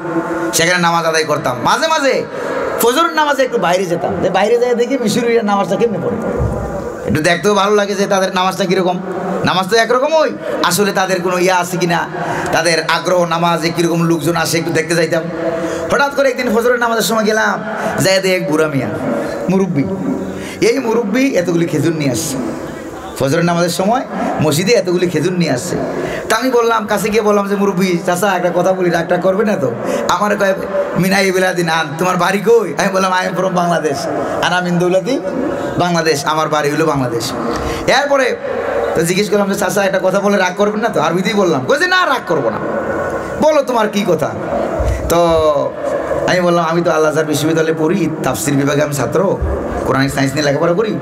সেখানে নামাজ আদায় করতাম। মাঝে মাঝে ফজরের নামাজে একটু বাইরে যেতাম, বাইরে যেয়ে দেখি মিশরীয়রা নামাজটা কেমনি পড়ে। একটু দেখতেও ভালো লাগে যে তাদের নামাজটা কীরকম। নামাজ তো একরকম, ওই আসলে তাদের কোনো ইয়া আছে কিনা, তাদের আগ্রহ, নামাজে কীরকম লোকজন আসে একটু দেখতে যাইতাম। হঠাৎ করে একদিন ফজরের নামাজের সময় গেলাম, যাই এক বুড়া মিয়া মুরব্বী, এই মুরব্বী এতগুলি খেজুর নিয়ে আসছে। ফজরের নামাজের সময় মসজিদে এতগুলি খেজুর নিয়ে আসছে। তা আমি বললাম, কাছে গিয়ে বললাম যে মুরব্বী চাচা একটা কথা বলি, রাগটা করবে না তো? আমার কয় মিনাই বিলাদিন আন, তোমার বাড়ি কই? আমি বললাম আই এম ফ্রম বাংলাদেশ, আনা মিন দৌলতি বাংলাদেশ, আমার বাড়ি হলো বাংলাদেশ। এরপরে তো জিজ্ঞেস করলাম যে চাচা একটা কথা বলে রাগ করবেন না তো? আরবিতেই বললাম। বলছে না, রাগ করবো না, বলো তোমার কি কথা। তো আমি বললাম আমি তো আল আজহার বিশ্ববিদ্যালয়ে পড়ি, তাফসির বিভাগে আমি ছাত্র, কোরআনিক সায়েন্স নিয়ে লেখাপড়া করি।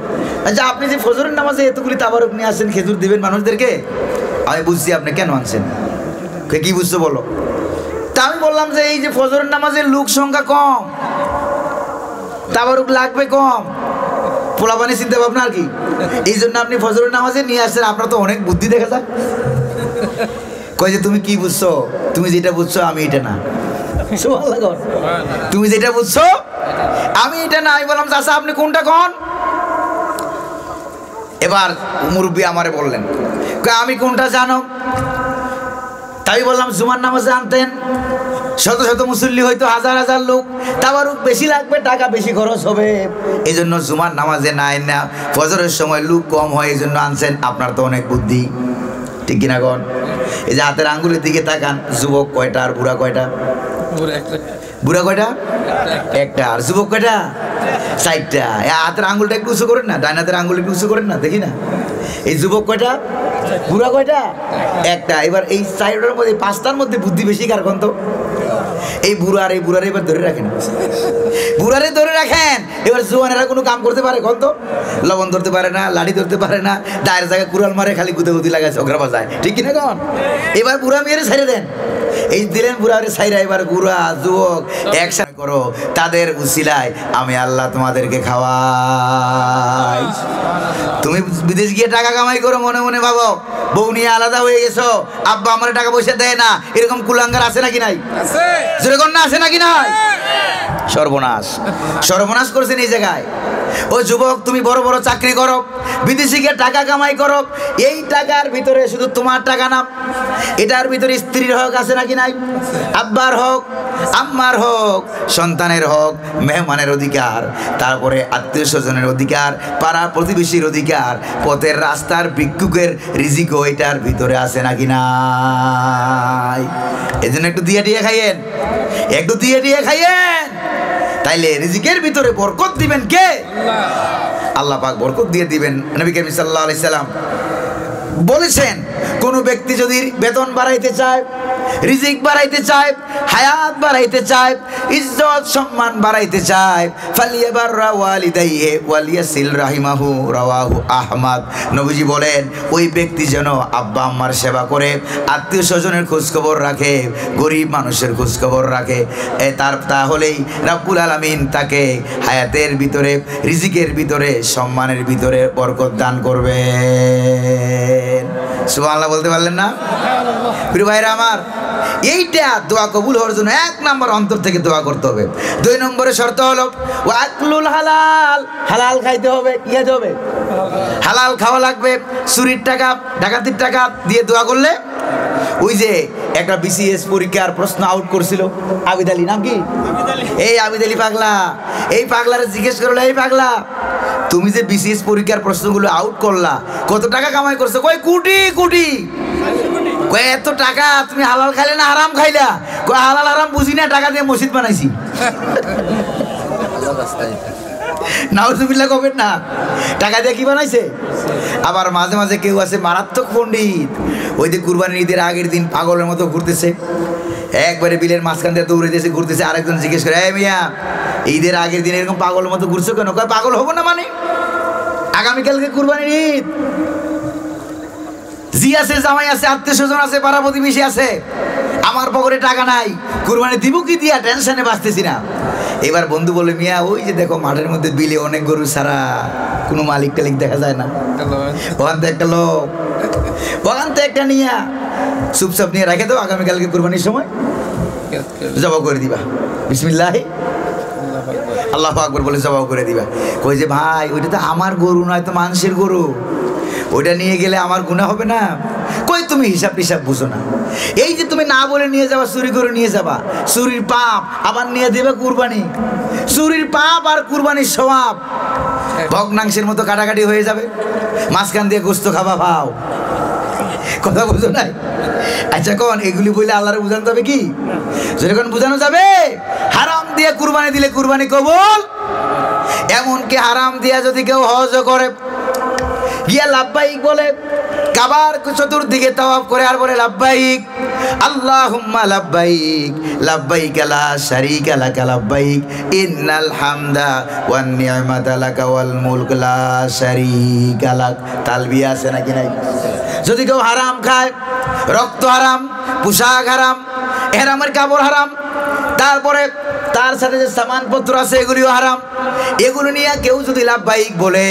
আচ্ছা আপনি যে ফজরের নামাজে এতগুলি তাবারক নিয়ে আসেন, খেজুর দিবেন মানুষদেরকে, আমি বুঝছি আপনি কেন আনছেন। কি বুঝছো বলো? তা আমি বললাম যে এই যে ফজরের নামাজের লোক সংখ্যা কম, তাবারক লাগবে কম, পোলাপানি চিন্তা ভাবনা আর কি, এই জন্য আপনি ফজরের নামাজে নিয়ে আসছেন। আপনার তো অনেক বুদ্ধি দেখা যায়। কই যে তুমি কি বুঝছো? তুমি যেটা বুঝছো আমি এটা না। তুমি যেটা বুঝছো আমি এটা না। আমি বললাম চাচা আপনি কোনটা কোন? এবার মুরব্বী আমারে বললেন আমি কোনটা জানো? তাই বললাম জুমার নামাজে আনতেন, শত শত মুসল্লি হয়তো হাজার হাজার লোক, তাবারুক বেশি লাগবে, টাকা বেশি খরচ হবে, এই জন্য জুমার নামাজে নাই না, ফজরের সময় লোক কম হয় এই জন্য আনছেন। আপনার তো অনেক বুদ্ধি, ঠিক কিনা গণ? এই যে হাতের আঙ্গুলের দিকে তাকান, যুবক কয়টা আর বুড়া কয়টা? বুড়া কয়টা? একটা। আর যুবক কয়টা? 4টা। হাতের আঙ্গুলটা একটু উঁচু করেন না, ডান হাতের আঙ্গুল একটু উঁচু করেন না, দেখি না। এই যুবক কয়টা? বুড়া কয়টা? একটা। এবার এই 4টার মধ্যে 5টার মধ্যে বুদ্ধি বেশি কার কোন তো? এই বুড়া আর এই বুড়ারে এবার ধরে রাখেন, বুড়ারে ধরে রাখেন। এবার জোয়ানেরা কোনো কাম করতে পারে কোন তো? লবণ ধরতে পারে না, লাঠি ধরতে পারে না, দায়ের জায়গায় কুড়াল মারে, খালি গুদাগুদি লাগায় ঝগড়া বাজায়, ঠিক কিনা কোন? এবার বুড়া মেয়েরে ছেড়ে দেন, এই দিলেন বুড়ারে ছাইরা, এবার বুড়া যুবক একসাথে করো, তাদের উসিলায় আমি আল্লাহ তোমাদেরকে খাওয়াই। তুমি বিদেশ গিয়ে টাকা কামাই করো, মনে মনে ভাবো বউ নিয়ে আলাদা হয়ে গেছো, আব্বা আমার টাকা পয়সা দেয় না, এরকম কুলাঙ্গার আছে নাকি নাই? যেরকম না আছে নাকি নাই? সর্বনাশ, সর্বনাশ করেছেন এই জায়গায়। ও যুবক তুমি বড় বড় চাকরি করো, বিদেশে গিয়ে টাকা কামাই করো, এই টাকার ভিতরে শুধু তোমার টাকা না, এটার ভিতরে স্ত্রীর হক আছে নাকি নাই? আব্বার হক, আম্মার হক, সন্তানের হক, মেহমানের অধিকার, তারপরে আত্মীয় স্বজনের অধিকার, পাড়া প্রতিবেশীর অধিকার, পথের রাস্তার ভিক্ষুকের রিজিকও এটার ভিতরে আছে নাকি নাই? এই জন্য একটু দিয়ে দিয়ে খাইয়েন, একটু দিয়ে দিয়ে খাইয়েন, তাইলে রিজিকের ভিতরে বরকত দিবেন কে? আল্লাহ পাক বরকত দিয়ে দিবেন। নবী করিম সাল্লাল্লাহু আলাইহি সাল্লাম বলেছেন কোন ব্যক্তি যদি বেতন বাড়াইতে চায়, রিজিক বাড়াইতে চায়, হায়াত বাড়াইতে চায়, ইজ্জত সম্মান বাড়াইতে চায়, ফালিয়াবাররা ওয়ালিদাইহি ওয়ালিয়াসিল রাহিমাহু, রাওয়াহু আহমদ। নবীজি বলেন ওই ব্যক্তি যেন আব্বা আম্মার সেবা করে, আত্মীয় স্বজনের খোঁজখবর রাখে, গরিব মানুষের খোঁজখবর রাখে, তাহলেই রাব্বুল আলামিন তাকে হায়াতের ভিতরে, রিজিকের ভিতরে, সম্মানের ভিতরে বরকত দান করবেন। সুবহানাল্লাহ বলতে পারলেন না? প্রিয় ভাইরা আমার, এইটা দোয়া কবুল হওয়ার জন্য 1 নম্বর অন্তর থেকে দোয়া করতে হবে। 2 নম্বরে শর্ত হলো ওয়াকলুল হালাল, হালাল খাইতে হবে। কি খাইতে হবে? হালাল খাওয়া লাগবে। চুরির টাকা ডাকাতির টাকা দিয়ে দোয়া করলে, ওই যে একটা বিসিএস পরীক্ষার প্রশ্ন আউট করছিল আবিদ আলী, নাম কি? এই আবিদ আলী পাগলা, এই পাগলারে জিজ্ঞেস করলো, এই পাগলা তুমি যে বিসিএস পরীক্ষার প্রশ্নগুলো আউট করলা কত টাকা কামাই করছো? কয় কোটি কোটি। কয় এত টাকা তুমি হালাল খাইলে না হারাম খাইলা? কয় হালাল হারাম বুঝি না, টাকা দিয়ে মসজিদ বানাইছি। নাউজুবিল্লাহ কবেন না, টাকা দিয়ে কি বানাইছে? আবার মাঝে মাঝে কেউ আছে মারাত্মক পণ্ডিত, ওই যে কুরবানির ঈদের আগের দিন পাগলের মতো ঘুরতেছে, একবারে বিলের মাঝখান দিয়ে দৌড়াইতেছে ঘুরতেছে। আরেকজন জিজ্ঞেস করে, এই মিয়া ঈদের আগের দিন এরকম পাগলের মতো ঘুরছো কেন? কয় পাগল হবো না মানে, আগামীকালকে কুরবানির ঈদ, জি আছে, জামাই আছে, আত্মীয় স্বজন আছে, পাড়া প্রতিবেশী আছে, আমার পকেটে টাকা নাই, কুরবানি দিব কি দিয়া টেনশনে বাঁচতেছি না। এবার বন্ধু বলে, মিয়া ওই যে দেখো মাঠের মধ্যে বিলে অনেক গরু ছাড়া, কোনো মালিক টালিক দেখা যায় না, ওখান থেকে একটা লোক, ওখান থেকে একটা নিয়া চুপচাপ নিয়ে রাখে দাও, আগামীকালকে কুরবানির সময় জবাব করে দিবা, বিসমিল্লাহ আল্লাহু আকবার বলে জবাব করে দিবা। কই যে ভাই ওইটা তো আমার গরু নয়, তো মানুষের গরু, ওইটা নিয়ে গেলে আমার গুনাহ হবে না? কই তুমি হিসাব টিসাব বুঝো না, এই যে তুমি না বলে নিয়ে যাবা, চুরি করে নিয়ে যাবা, চুরির পাপ, আবার নিয়ে দেবে কুরবানি, চুরির পাপ আর কুরবানির সওয়াব ভগ্নাংশের মতো কাটাকাটি হয়ে যাবে, মাঝখান দিয়ে গোস্ত খাবা ভাও, কথা বুঝো নাই? আচ্ছা কোন এগুলি বলে আল্লাহরে বুঝানো যাবে কি? যখন বুঝানো যাবে হারাম দিয়ে কুরবানি দিলে কুরবানি কবুল, এমনকি হারাম দিয়া যদি কেউ হজ করে গিয়া লাব্বাইক বলে, কাবার চতুর্দিকে তাওয়াফ করে আর বলে লাব্বাইক আল্লাহুম্মা লাব্বাইক লাব্বাইক লা শারীকা লাক লাব্বাইক ইন্নাল হামদা ওয়ান নি'মাতা লাকা ওয়াল মুলক লা শারীকা লাক, তালবিয়া আছে নাকি নাই? যদি কেউ হারাম খায়, রক্ত হারাম, পোশাক হারাম, এহরামের কাপড় হারাম, তারপরে তার সাথে যে সামানপত্র আছে এগুলিও হারাম, এগুলো নিয়ে কেউ যদি লাব্বাইক বলে,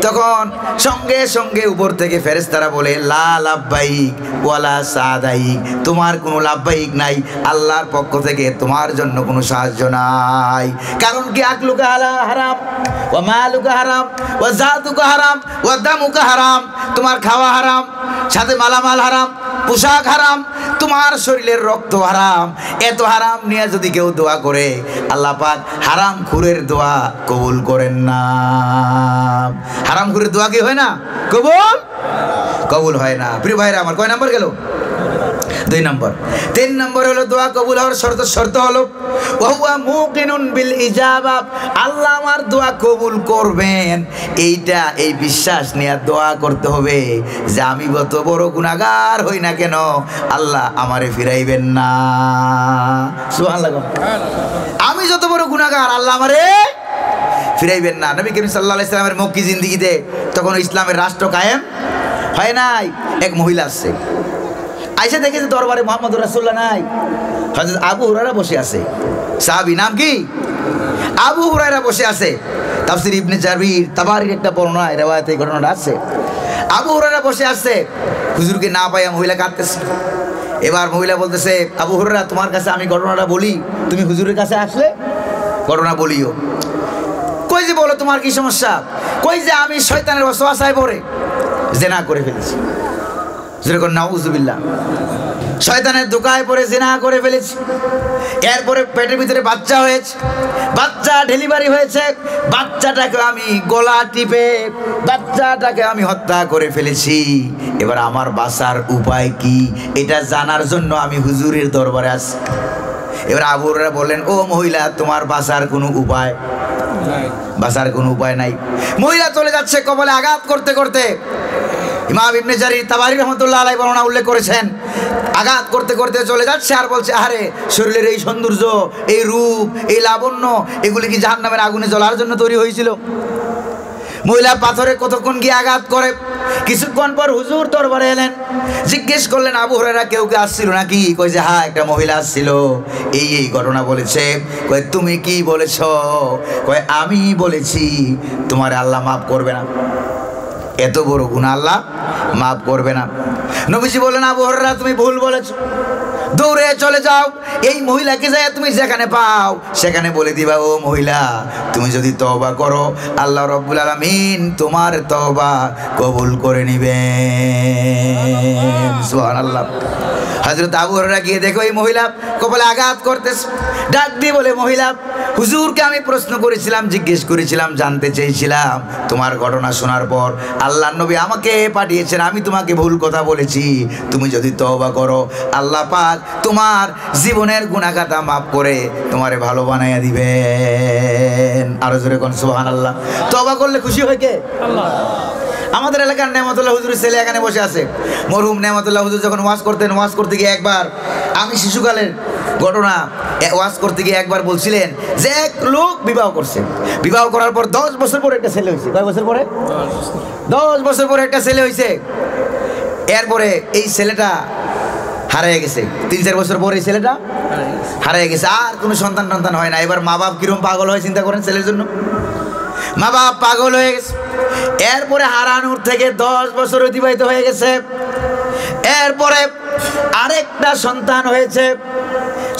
তখন সঙ্গে সঙ্গে উপর থেকে ফেরেশতারা বলে লা লাব্বাইক ওয়ালা সাদাইক, তোমার কোনো লাব্বাইক নাই, আল্লাহর পক্ষ থেকে তোমার জন্য কোনো সাহায্য নাই। কারণ কি? আকলুকা হারাম ওয়া মালুকা হারাম ওয়া জাতুকা হারাম ওয়া দামুকা হারাম, তোমার খাওয়া হারাম, সাথে মালামাল হারাম, পোশাক হারাম, তোমার শরীরের রক্ত হারাম। এত হারাম নিয়ে যদি কেউ দোয়া করে, আল্লাহ পাক হারাম খুরের দোয়া কবুল করেন না। হারাম খুরের দোয়া কি হয় না? কবুল হয় না। প্রিয় ভাইরা আমার, কয় নাম্বার গেল? 2 নম্বর। 3 নম্বর হলো দোয়া কবুল হওয়ার শর্ত হলো ওয়া মুকিনুন বিল ইজাবা, আল্লাহ আমার দোয়া কবুল করবেন, এইটা এই বিশ্বাস নিয়ে দোয়া করতে হবে যে আমি যত বড় গুনাহগার হই না কেন আল্লাহ আমারে ফিরাইবেন না। সুবহানাল্লাহ। আমি যত বড় গুনাহগার আল্লাহ আমারে ফিরাইবেন না। নবী করিম সাল্লাল্লাহু আলাইহি সাল্লামের মক্কি জিন্দেগিতে তখন ইসলামের রাষ্ট্র কায়েম হয় নাই। এক মহিলা আসছে, আইসা দেখেছে দরবারে মুহাম্মদুর রাসূলুল্লাহ নাই, হযরত আবু হুরায়রা বসে আছে। সাহাবী, নাম কি? আবু হুরায়রা বসে আছে। তাফসীর ইবনে জারির তাবারির একটা বর্ণনায় riwayate ঘটনাটা আছে। আবু হুরায়রা বসে আছে, হুজুরকে না পাইয়া মহিলা কাঁদতেছে। এবার মহিলা বলতেছে, আবু হুরায়রা তোমার কাছে আমি ঘটনাটা বলি, তুমি হুজুরের কাছে আসলে ঘটনা বলিও। কই যে বলো তোমার কি সমস্যা? কই যে আমি শয়তানের ওয়াসওয়াসায় পড়ে জিনা করে ফেলেছি। যেরকম নাউজুবিল্লাহ, শয়তানের ধোঁকায় পড়ে জিনা করে ফেলেছি। এরপরে পেটের ভিতরে বাচ্চা হয়েছে, বাচ্চা ডেলিভারি হয়েছে, বাচ্চাটাকে আমি গলা টিপে বাচ্চাটাকে আমি হত্যা করে ফেলেছি। এবার আমার বাঁচার উপায় কি এটা জানার জন্য আমি হুজুরের দরবারে আসি। এবার আবু হুরায়রা বললেন, ও মহিলা, তোমার বাঁচার কোনো উপায় নাই? বাঁচার কোনো উপায় নাই। মহিলা চলে যাচ্ছে কপালে আঘাত করতে করতে। ইমাম ইবনে জারির তাবারি রহমাতুল্লাহ আলাইহি বর্ণনা উল্লেখ করেছেন, আঘাত করতে করতে চলে যাচ্ছে আর বলছে, আরে শরীরের এই সৌন্দর্য, এই রূপ, এই লাবণ্য, এগুলি কি জাহান্নামের আগুনে জ্বলার জন্য তৈরি হয়েছিল? মহিলা পাথরে কতক্ষণ গিয়ে আঘাত করে। কিছুক্ষণ পর হুজুর দরবারে এলেন, জিজ্ঞেস করলেন, আবু হুরায়রা কেউ কে আসছিল নাকি? কই যে হ্যাঁ, একটা মহিলা আসছিল, এই এই ঘটনা বলেছে। কই তুমি কি বলেছ? কই আমি বলেছি তোমার আল্লাহ মাফ করবে না, এত বড় গুনাহ আল্লাহ মাফ করবে না। নবীজি বললেন, আবু হুরায়রা তুমি ভুল বলেছো, দৌড়ে চলে যাও এই মহিলাকে যায় তুমি যেখানে পাও সেখানে বলে দিবা, ও মহিলা তুমি যদি তওবা করো আল্লাহ রাব্বুল আলামিন তোমার তওবা কবুল করে নিবেন। সুবহানাল্লাহ। হযরত আবু হুরায়রা গিয়ে দেখো এই মহিলা কপালে আঘাত করতেছে, ডাক দিয়ে বলে, মহিলা হুজুরকে আমি প্রশ্ন করেছিলাম, জিজ্ঞেস করেছিলাম, জানতে চেয়েছিলাম, তোমার ঘটনা শোনার পর আল্লাহর নবী আমাকে পাঠিয়েছেন, আমি তোমাকে ভুল কথা বলেছি, তুমি যদি তওবা করো আল্লাহ পাক তোমার জীবনের গুনাহ খাতা মাফ করে তোমারে ভালো বানাইয়া দিবেন। আরো জোরে কোন সুবহানাল্লাহ। তওবা করলে খুশি হয় কে? আল্লাহ। আমাদের এলাকার নেয়ামতুল্লাহ হুজুরের ছেলে এখানে বসে আছে। মরহুম নেয়ামতুল্লাহ হুজুর যখন ওয়াজ করতেন, ওয়াজ করতে গিয়ে একবার, আমি শিশুকালের ঘটনা, ওয়াজ করতে গিয়ে একবার বলছিলেন যে এক লোক বিবাহ করছে, বিবাহ করার পর 10 বছর পরে একটা ছেলে হয়েছে। কয় বছর পরে? 10 বছর পরে একটা ছেলে হয়েছে। এরপরে এই ছেলেটা হারিয়ে গেছে, 3-4 বছর পরে এই ছেলেটা হারিয়ে গেছে, আর কোনো সন্তান টন্তান হয় না। এবার মা বাপ কিরম পাগল হয় চিন্তা করেন ছেলের জন্য, মা বাপ পাগল হয়ে গেছে। এরপরে হারানোর থেকে 10 বছর অতিবাহিত হয়ে গেছে। এরপরে আরেকটা সন্তান হয়েছে।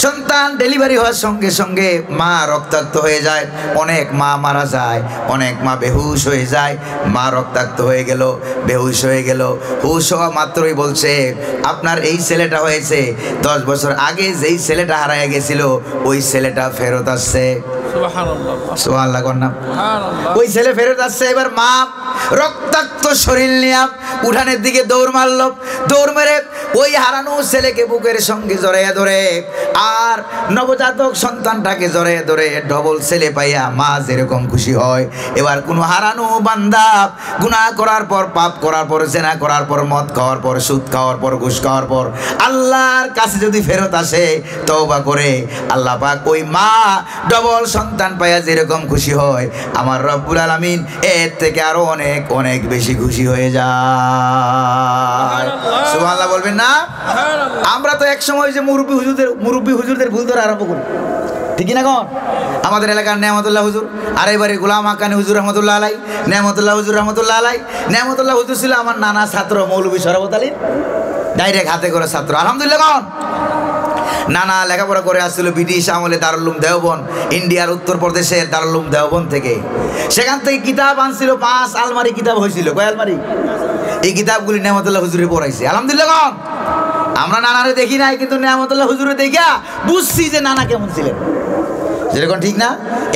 সন্তান ডেলিভারি হওয়ার সঙ্গে সঙ্গে মা রক্তাক্ত হয়ে যায়, অনেক মা মারা যায়, অনেক মা বেহুশ হয়ে যায়। মা রক্তাক্ত হয়ে গেল, বেহুশ হয়ে গেল। হুশ হওয়া মাত্রই বলছে, আপনার এই ছেলেটা হয়েছে 10 বছর আগে যেই ছেলেটা হারায় গেছিল ওই ছেলেটা ফেরত আসছে। সুবহানাল্লাহ কর না। ওই ছেলে ফেরত আসছে। এবার মা রক্তাক্ত শরীর নিয়ে উঠানের দিকে দৌড় মারল, দৌড় মেরে ওই হারানো ছেলেকে বুকের সঙ্গে জড়াইয়া ধরে আর নবজাতক সন্তানটাকে জড়াইয়া ধরে ডবল ছেলে পাইয়া মা যেরকম খুশি হয়। এবার কোনো হারানো বান্দা গুনাহ করার পর, পাপ করার পর, জেনা করার পর, মদ খাওয়ার পর, সুদ খাওয়ার পর, ঘুষ খাওয়ার পর আল্লাহর কাছে যদি ফেরত আসে তওবা করে, আল্লাহ পাক ওই মা ডবল সন্তান পাইয়া যেরকম খুশি হয়, আমার রব্বুল আলামিন এর থেকে আরো অনেক অনেক বেশি খুশি হয়ে যায়। সুবহানাল্লাহ বলবেন না? আমরা তো এক সময় যে মুরব্বী হুজুরদের ভুল ধরে আরম্ভ করি, ঠিক না? কোন আমাদের এলাকার নেয়ামতুল্লাহ হুজুর, আর এবারে গোলাম হাক্কানি হুজুর রহমতুল্লাহ আলাই, নেয়ামতুল্লাহ হুজুর রহমতুল্লাহ আলাই। নেয়ামতুল্লাহ হুজুর ছিল আমার নানা ছাত্র মৌলভী শরাবত আলী, ডাইরেক্ট হাতে করে ছাত্র, আলহামদুলিল্লাহ। কোন নানা লেখাপড়া করে আসছিল ব্রিটিশ আমলে দারুল উলুম দেওবন্দ, ইন্ডিয়ার উত্তরপ্রদেশের দারুল উলুম দেওবন্দ থেকে। সেখান থেকে কিতাব আনছিল, 5 আলমারি কিতাব হয়েছিল। কয় আলমারি? এই কিতাবগুলি নেয়ামতুল্লাহ হুজুরে পড়াইছে, আলহামদুলিল্লাহ। কোন আমরা নানারে দেখি নাই, কিন্তু নেয়ামতুল্লাহ হুজুরে দেখিয়া বুঝছি যে নানা কেমন ছিলেন, যেরকম, ঠিক না?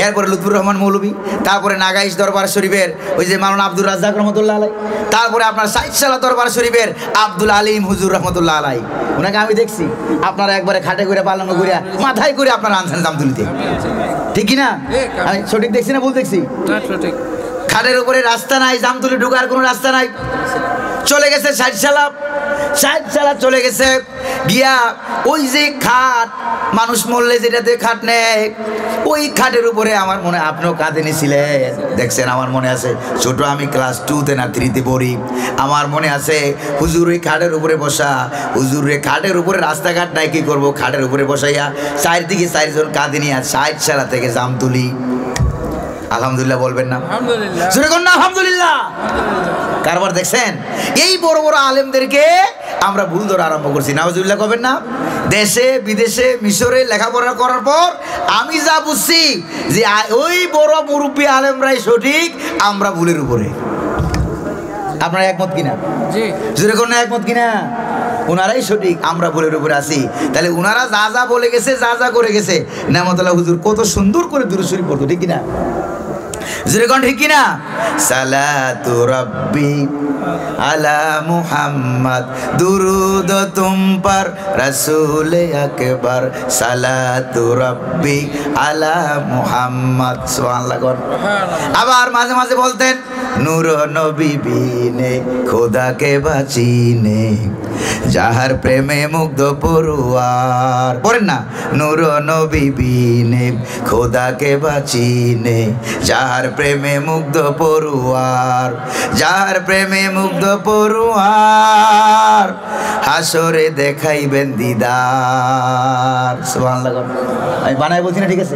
এরপরে লুৎফুর রহমান মৌলভী, তারপরে নাগাইশ দরবার শরীফের ওই যে মাওলানা আব্দুর রাজ্জাক রহমতুল্লাহ আলাই, তারপরে আপনার সাইদশালা দরবার শরীফের আব্দুল আলিম হুজুর রহমতুল্লাহ আলাই। ওনাকে আমি দেখছি, আপনারা একবারে খাটে করে পালন করে মাথায় করে আপনারা আনছেন জামতুলিতে, ঠিক কিনা? আমি সঠিক দেখছি না ভুল দেখছি? খাটের উপরে রাস্তা নাই, জামতুলি ঢোকার কোনো রাস্তা নাই। চলে গেছে সাইদশালা চলে গেছে গিয়া ওই যে খাট, মানুষ মরলে যেটাতে খাট নেয়, ওই খাটের উপরে আমার মনে, আপনিও কাঁধে নিয়েছিলেন দেখছেন, আমার মনে আছে। ছোট আমি ক্লাস 2তে না 3তে পড়ি, আমার মনে আছে হুজুর ওই খাটের উপরে বসা, হুজুরের খাটের উপরে রাস্তাঘাট নাই, কি করবো, খাটের উপরে বসাইয়া চারদিকে 4 জন কাঁধে নিয়ে সাইদশালা থেকে জামতুলি। আলহামদুলিল্লাহ বলবেন না? আলহামদুলিল্লাহ। কারবার দেখছেন, এই বড় বড় আলেমদেরকে আমরা ভুল ধরে আরম্ভ করছি, নাউজুবিল্লাহ করবেন না? দেশে বিদেশে মিশরে লেখাপড়া করার পর আমি যা বুঝছি যে ওই বড় মুরব্বী আলেমরাই সঠিক, আমরা ভুলের উপরে। আপনারা একমত কিনা? যেরকম না একমত কিনা? ওনারাই সঠিক, আমরা ভুলের উপরে আছি। তাহলে ওনারা যা যা বলে গেছে, যা যা করে গেছে, নেয়ামতুল্লাহ হুজুর কত সুন্দর করে দুরূদ শরীফ পড়তো, ঠিক কিনা? যেরকম, ঠিক কিনা? সালাতু রাব্বি আলা মুহাম্মদ, দুরুদ তুম পর রাসূল আকবার, সালাতু রাব্বি আলা মুহাম্মদ। সুবহানাল্লাহ। আবার মাঝে মাঝে বলতেন, নূর নবী বিনে খোদাকে বাঁচিনে, যাহার প্রেমে মুগ্ধ পড়ুয়ার। পড়েন না? নূর নবী বিনে খোদাকে বাঁচিনে, যাহার প্রেমে মুগ্ধ পড়ুয়ার, যাহার প্রেমে মুগ্ধ পড়ুয়ার, হাসরে দেখাইবেন দিদার। সুবহানাল্লাহ। আমি বানাই বলছি না? ঠিক আছে।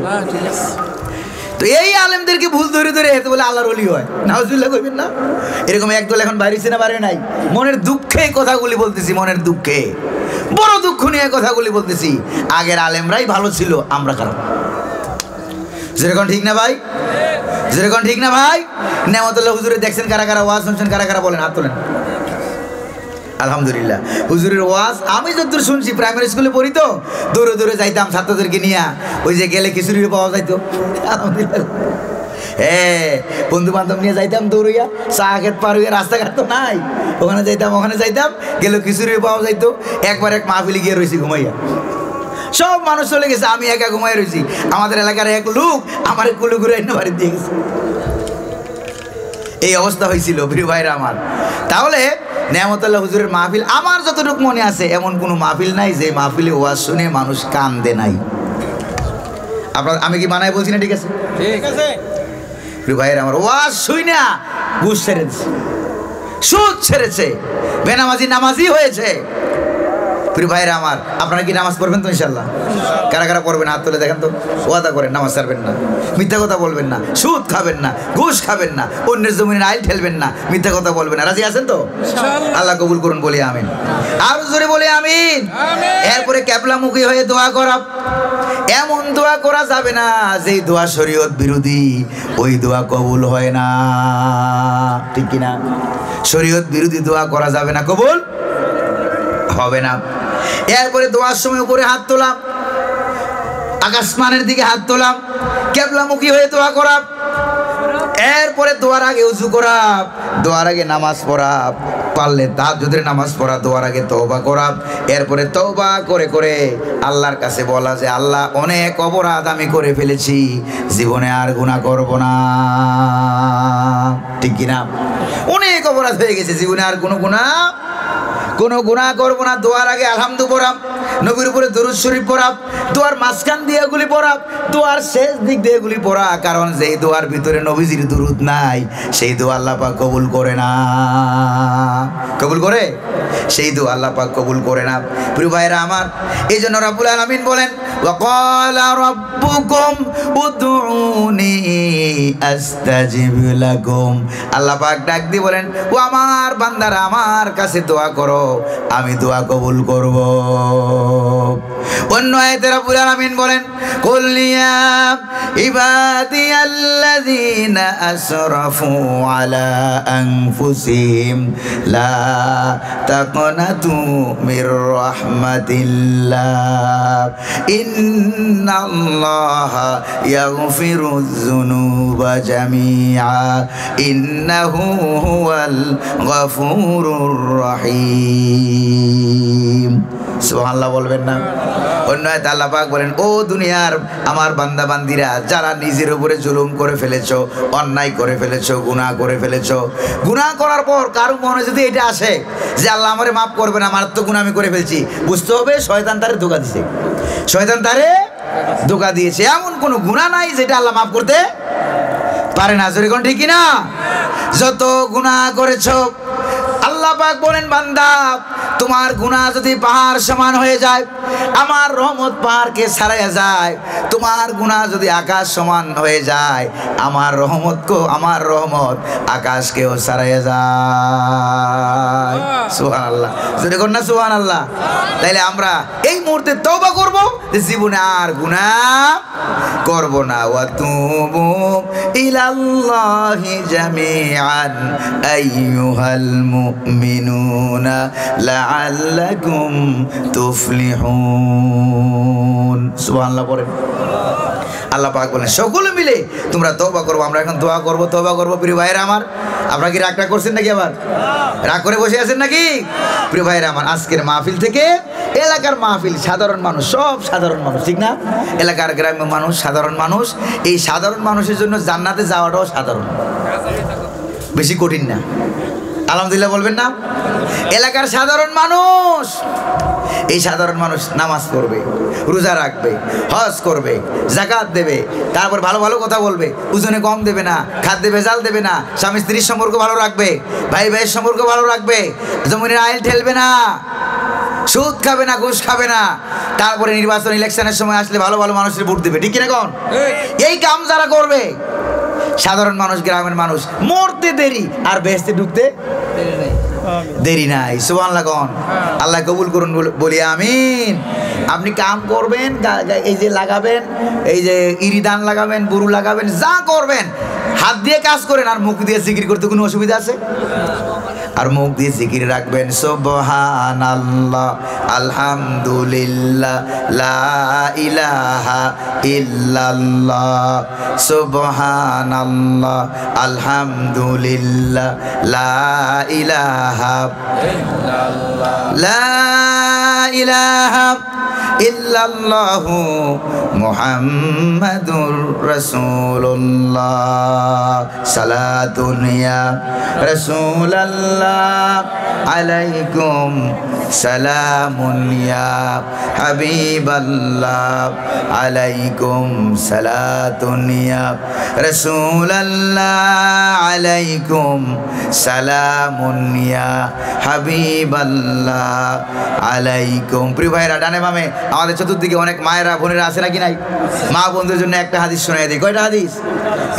তো এই আলেমদেরকে ভুল ধরে ধরে এতে বলে আল্লাহর ওলি হয়, নাউজুবিল্লাহ কইবেন না? এরকম একদল এখন বাইরেছে না বাইরে নাই? মনের দুঃখে কথাগুলি বলতেছি, মনের দুঃখে, বড় দুঃখ নিয়ে কথাগুলি বলতেছি। আগের আলেমরাই ভালো ছিল, আমরা খারাপ। যেরকম ঠিক না ভাই? যেরকম ঠিক না ভাই? নেয়ামতুল্লাহ হুজুরে দেখছেন কারা কারা, ওয়াজ শুনছেন কারা কারা, বলেন, হাত তোলেন। আলহামদুলিল্লাহ হুজুরের ওয়াজ আমি যতদূর শুনছি, প্রাইমারি স্কুলে পড়ি তো, দৌড়ে দৌড়ে যাইতাম ছাত্রদেরকে নিয়ে, ওই যে গেলে খিচুড়ি পাওয়া যাইতো, আলহামদুলিল্লাহ। হ্যাঁ, বন্ধু বান্ধব নিয়ে যাইতাম দৌড়িয়া, চা খেত পার হইয়া, রাস্তাঘাট তো নাই, ওখানে যাইতাম, গেলে খিচুড়ি পাওয়া যাইতো। একবার এক মাহফিলে গিয়ে রয়েছি ঘুমাইয়া, সব মানুষ চলে গেছে, আমি একা ঘুমাই রয়েছি। আমাদের এলাকার এক লোক আমার কুলু ঘুরে এনে বাড়ি দিয়ে গেছে। এই অবস্থা হয়েছিল প্রিয় ভাইরা আমার। তাহলে নেয়ামতুল্লাহ হুজুরের মাহফিল আমার যতটুকু মনে আছে, এমন কোনো মাহফিল নাই যে মাহফিলে ওয়াজ শুনে মানুষ কান্দে নাই। আপনার আমি কি মানায় বলছি না? ঠিক আছে, ঠিক আছে প্রিয় ভাইরা আমার। ওয়াজ শুই না ঘুষ ছেড়েছে, সুদ ছেড়েছে, বেনামাজি নামাজি হয়েছে। প্রিয় ভাইরা আমার, আপনারা কি নামাজ পড়বেন তো ইনশাল্লাহ? কারা কারা পড়বেন হাত তুলে দেখেন তো। ওয়াদা করেন নামাজ ছাড়বেন না, মিথ্যা কথা বলবেন না, সুদ খাবেন না, ঘুষ খাবেন না, অন্যের জমিনের আইল ঠেলবেন না, মিথ্যা কথা বলবেন না। রাজি আছেন তো? আল্লাহ কবুল করুন, বলি আমিন। আর জোরে বলি আমিন। এরপরে ক্যাবলামুখী হয়ে দোয়া করা, এমন দোয়া করা যাবে না যেই দোয়া শরীয়ত বিরোধী, ওই দোয়া কবুল হয় না, ঠিক কিনা? শরীয়ত বিরোধী দোয়া করা যাবে না, কবুল হবে না। এরপরে দোয়ার সময় উপরে হাত তোলাম, আকাশমানের দিকে হাত তোলাম, ক্যাবলামুখী হয়ে দোয়া করা। এরপরে দোয়ার আগে উযু করা, দোয়ার আগে নামাজ পড়া, পারলে তাহাজ্জুদের নামাজ পড়া, দোয়ার আগে তওবা করা। এরপরে তওবা করে করে আল্লাহর কাছে বলা যে আল্লাহ, অনেক অপরাধ আমি করে ফেলেছি, জীবনে আর গুনাহ করব না, ঠিক কিনা? অনেক অপরাধ হয়ে গেছে, জীবনে আর কোনো গুনাহ করবো না। দোয়ার আগে আলহামদু পড়া, নবীর উপরে দরুদ শরীফ পড়া, দোয়ার মাঝখান দিয়ে এগুলি পড়া, দোয়ার শেষ দিক দিয়ে এগুলি পড়া। কারণ যেই দোয়ার ভিতরে নবীজির দরুদ নাই, সেই দোয়া আল্লাহ পাক কবুল করে না। কবুল করে? সেই দোয়া আল্লাহ পাক কবুল করে না। প্রিয় ভাইরা আমার, এই জন্য রাব্বুল আলামিন বলেন, ওয়াকালা রাব্বুকুম উদউনি আস্তাজিব লাকুম। আল্লাহ পাক ডাক দিয়ে বলেন, ও আমার বান্দারা, আমার কাছে দোয়া করো, আমি দোয়া কবুল করব। অন্য আয়াতে রাব্বুল আলামিন বলেন, কুল ইয়া ইবাদিয়াল্লাযীনা আসরাফু আলা আনফুসিহিম লা তাকনাতু মির রাহমাতিল্লাহ ইন্নাল্লাহা ইয়াগফিরুয যুনুবা জামিআ ইন্নাহু হুয়াল গফুরুর রহিম। সুবহানাল্লাহ বলবেন না? অন্য আয়াতে আল্লাহ পাক বলেন, ও দুনিয়ার আমার বান্দা বান্দিরা, যারা নিজের উপরে জুলুম করে ফেলেছো, অন্যায় করে ফেলেছো, গুনাহ করে ফেলেছো, গুনাহ করার পর কারো মনে যদি এটা আসে যে আল্লাহ আমারে মাফ করবে না, আমার তো গুনাহ আমি করে ফেলছি, বুঝতে হবে শয়তান তারে ধোঁকা দিয়েছে, শয়তান তারে ধোঁকা দিয়েছে। এমন কোনো গুনাহ নাই যেটা আল্লাহ মাফ করতে পারে না। জোরে কোন, ঠিক না? যত গুনাহ করেছো, আল্লাহ পাক বলেন, বান্দা তোমার গুনাহ যদি পাহাড় সমান হয়ে যায়, আমার রহমত পাহাড়কে ছাড়াইয়া যায়। তোমার গুনাহ যদি আকাশ সমান হয়ে যায়, আমার রহমত আকাশকেও ছাড়াইয়া যায়। সুবহানাল্লাহ, যদি কোন না সুবহানাল্লাহ। তাইলে আমরা এই মুহূর্তে তওবা করব যে জীবনে আর গুনাহ করব না। ওয়া তুবু ইলাল্লাহি জামিআন আইয়ুহাল মুমিনুনা লাআল্লাকুম তুফলিহুন। সুবহানাল্লাহ পড়েন। আল্লাহ পাক বলেন, সকলে মিলে তোমরা তওবা করবো। আমরা এখন দোয়া করবো, তওবা করবো। প্রিয় ভাইরা আমার, আপনারা কি রাগ করছেন নাকি? আবার রাগ করে বসে আছেন নাকি? প্রিয় ভাইরা আমার, আজকের মাহফিল থেকে এলাকার মাহফিল, সাধারণ মানুষ, সব সাধারণ মানুষ, ঠিক না? এলাকার গ্রাম্য মানুষ, সাধারণ মানুষ। এই সাধারণ মানুষের জন্য জান্নাতে যাওয়াটাও সাধারণ, বেশি কঠিন না। আলহামদুলিল্লাহ বলবেন না? এলাকার সাধারণ মানুষ, এই সাধারণ মানুষ নামাজ পড়বে, রোজা রাখবে, হজ করবে, যাকাত দেবে, তারপর ভালো ভালো কথা বলবে, ওজনে কম দেবে না, খাদ্যে ভেজাল দেবে না, স্বামী স্ত্রীর সম্পর্ক ভালো রাখবে, ভাই ভাইয়ের সম্পর্ক ভালো রাখবে, জমিনের আইল ঠেলবে না, সুদ খাবে না, ঘুষ খাবে না, তারপরে নির্বাচন ইলেকশনের সময় আসলে ভালো ভালো মানুষের ভোট দেবে, ঠিক কিনা কোন? এই কাম যারা করবে, সাধারণ মানুষ, গ্রামের মানুষ, মরতে দেরি আর বেহেশতে ঢুকতে দেরি নাই। সুবহানাল্লাহ কোন? আল্লাহ কবুল করুন বলি আমিন। আপনি কাম করবেন, এই যে লাগাবেন, এই যে ইরিদান লাগাবেন, বুরু লাগাবেন, যা করবেন হাত দিয়ে কাজ করেন, আর মুখ দিয়ে জিকির করতে কোনো অসুবিধা আছে? আর মুখ দিয়ে জিকির রাখবেন, সুবহানাল্লাহ, আলহামদুলিল্লাহ, লা ইলাহা ইল্লাল্লাহ, সুবহানাল্লাহ, আলহামদুলিল্লাহ, লা ইলাহা ইল্লাল্লাহ, লা ইলাহা ইল্লাল্লাহু মুহাম্মাদুর রাসূলুল্লাহ, সালাতুন ইয়া রাসূলাল্লাহ আলাইকুম সালামুন ইয়া হাবিবাল্লাহ আলাইকুম সালাতুন ইয়া রাসূলাল্লাহ আলাইকুম সালামুন ইয়া হাবিবাল্লাহ আলাইকুম। প্রিয় ভাইরা, ডানে বামে আমাদের চতুর্দিকে অনেক মায়েরা বোনেরা আছে নাকি নাই? মা বোনদের জন্য একটা হাদিস শোনাই দিই। কয়টা হাদিস?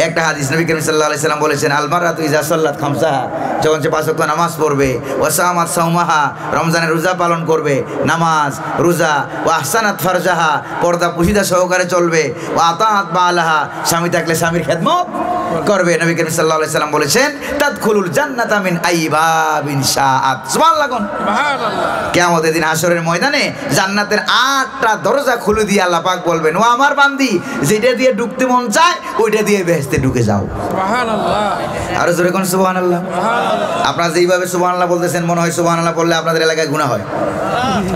একটা হাদিস। নবী করিম সাল্লাল্লাহু আলাইহি সাল্লাম বলেছেন, আল মাররাতু ইযা সাল্লাত খামসাহা, যখন সে 5 ওয়াক্ত নামাজ পড়বে, ওয়া সামাত সাওমাহা, রমজানের রোজা পালন করবে, নামাজ রোজা, ওয়া আহসানাত ফারজাহা, পর্দা পুশিদা সহকারে চলবে, ওয়া আতাআত বালাহা, স্বামী থাকলে স্বামীর খেদমত করবে। নবী করিম সাল্লাল্লাহু আলাইহি সাল্লাম বলেছেন, তাদখুলুল জান্নাতা মিন আইবাবিন শাআত। সুবহানাল্লাহ। সুবহানাল্লাহ। কিয়ামতের দিন হাশরের ময়দানে জান্নাতের 8টা দরজা খুলে দিয়ে আল্লাহ পাক বলবেন, ও আমার বান্দি, যেটা দিয়ে ঢুকতে মন চায় ওইটা দিয়ে বেহেশতে ঢুকে যাও। সুবহানাল্লাহ। আর জোরে কোন সুবহানাল্লাহ। সুবহানাল্লাহ। আপনারা যেইভাবে সুবহানাল্লাহ বলতেছেন, মনে হয় সুবহানাল্লাহ বললে আপনাদের এলাকায় গুনাহ হয়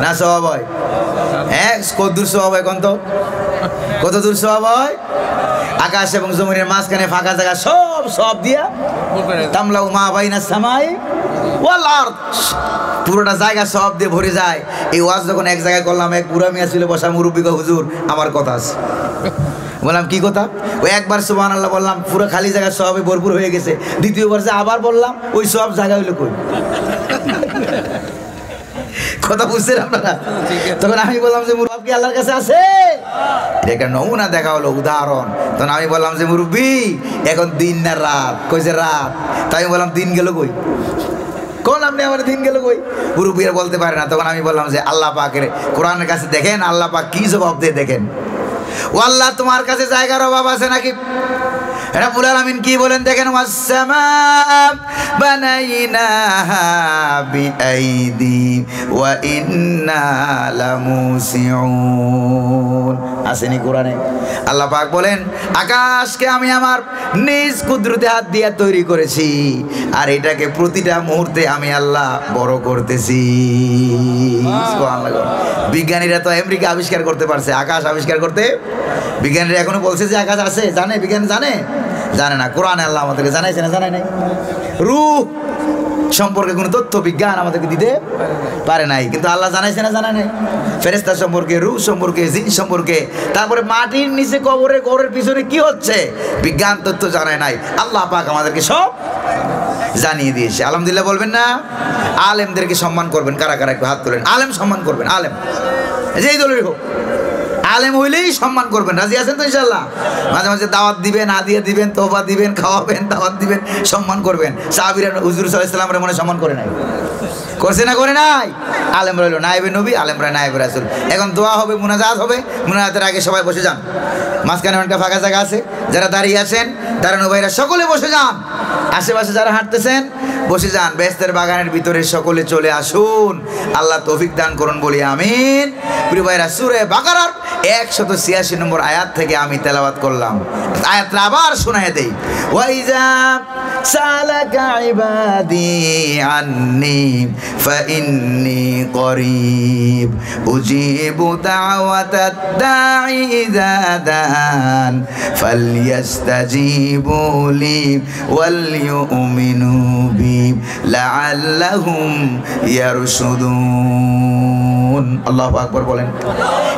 না? সওয়াব হয়? হ্যাঁ, কত দূর সওয়াব হয় কোন তো? কত দূর সওয়াব হয়? আকাশ এবং জমিনের মাঝখানে ফাঁকা জায়গা সব দিয়া তামলাউ মা বাইনা সামাই ওয়াল আরদ, পুরোটা জায়গা সব দিয়ে ভরে যায়। এই ওয়াজ যখন এক জায়গায় করলাম, এক বুড়া মিয়া ছিল বসা, মুরব্বী কয়, হুজুর আমার কথা আছে। বললাম কি কথা? ওই একবার সুবহানাল্লাহ বললাম, পুরো খালি জায়গা সবে ভরপুর হয়ে গেছে। দ্বিতীয়বার যে আবার বললাম, ওই সব জায়গা হইলো কই? কথা বুঝছেন আপনারা? তখন আমি বললাম যে মুরব্বি কি আল্লাহর কাছে আছে? এটা নমুনা দেখা হলো, উদাহরণ। তখন আমি বললাম যে মুরব্বি, এখন দিন না রাত? কইছে রাত। তাই আমি বললাম দিন গেল কই? কোন আপনি আমার দিন গেল কই? মুরব্বি আর বলতে পারে না। তখন আমি বললাম যে আল্লাহ পাকের কোরআনের কাছে দেখেন, আল্লাহ পাক কি জবাব দিয়ে দেখেন। ও আল্লাহ, তোমার কাছে জায়গার অভাব আছে নাকি? রব্বুল আলামিন কি বলেন দেখেন, ওয়াস-সামা বানাইনাহা বিআইদি ওয়া ইন্না লামুসিউন। আসেনি কোরআনে? আল্লাহ পাক বলেন, আকাশকে আমি আমার নিজ কুদরতে হাত দিয়ে তৈরি করেছি, আর এটাকে প্রতিটা মুহূর্তে আমি আল্লাহ বড় করতেছি। সুবহানাল্লাহ। বিজ্ঞানীরা তো আমেরিকা আবিষ্কার করতে পারছে, আকাশ আবিষ্কার করতে বিজ্ঞানীরা এখনো বলছে যে আকাশ আছে। জানে বিজ্ঞান? জানে না। কোরআনে আল্লাহ আমাদেরকে জানাইছে না? জানাই নাই। রূহ সম্পর্কে কোনো তথ্য বিজ্ঞান আমাদেরকে দিতে পারে নাই, কিন্তু আল্লাহ জানাইছে না? জানাই নাই। ফেরেশতা সম্পর্কে, রূহ সম্পর্কে, জিন সম্পর্কে, তারপরে মাটির নিচে কবরের পিছনে কি হচ্ছে বিজ্ঞান তথ্য জানায় নাই, আল্লাহ পাক আমাদেরকে সব জানিয়ে দিয়েছে। আলহামদুলিল্লাহ বলবেন না? আলেমদেরকে সম্মান করবেন। কারা কারা একটু হাত তোলেন। আলেম সম্মান করবেন। আলেম যেই দলের হোক, আলেম হইলেই সম্মান করবেন। রাজি আছেন তো ইনশাআল্লাহ? মাঝে মাঝে দাওয়াত দিবেন, হাদিয়া দিবেন, তোবা দিবেন, খাওয়াবেন, দাওয়াত দিবেন, সম্মান করবেন। সাহাবীরা হুজুর সাল্লাল্লাহু আলাইহি ওয়াসাল্লামের মনে সম্মান করে নাই? করছে না? করে নাই? আলেম রইল নায়েবে নবী, আলেমরা নায়েবে রাসূল। এখন দোয়া হবে, মুনাজাত হবে। মুনাজাতের আগে সবাই বসে যান। মাঝখানে অনেকটা ফাঁকা জায়গা আছে, যারা দাঁড়িয়ে আছেন দাঁড়ানো ভাইরা সকলে বসে যান। আশেপাশে যারা হাঁটতেছেন বসে যান। বেহেশতের বাগানের ভিতরে সকলে চলে আসুন। আল্লাহ তৌফিক দান করুন বলি আমিন। প্রিয় ভাইরা, সূরা বাকারার 186 নম্বর আয়াত থেকে আমি তেলাওয়াত করলাম। আয়াতটা আবার শোনায় দেই। ওয়াইজা সালাকা ইবাদি আন্নি ফাইন্নি করিব উজিবু দাওয়াতাদ দাঈ ইযা দান ফালইস্তাজিবু লি ওয়াল ইউমিনু বি লাআল্লাহুম ইয়ারশুদুন। আল্লাহু আকবার বলেন।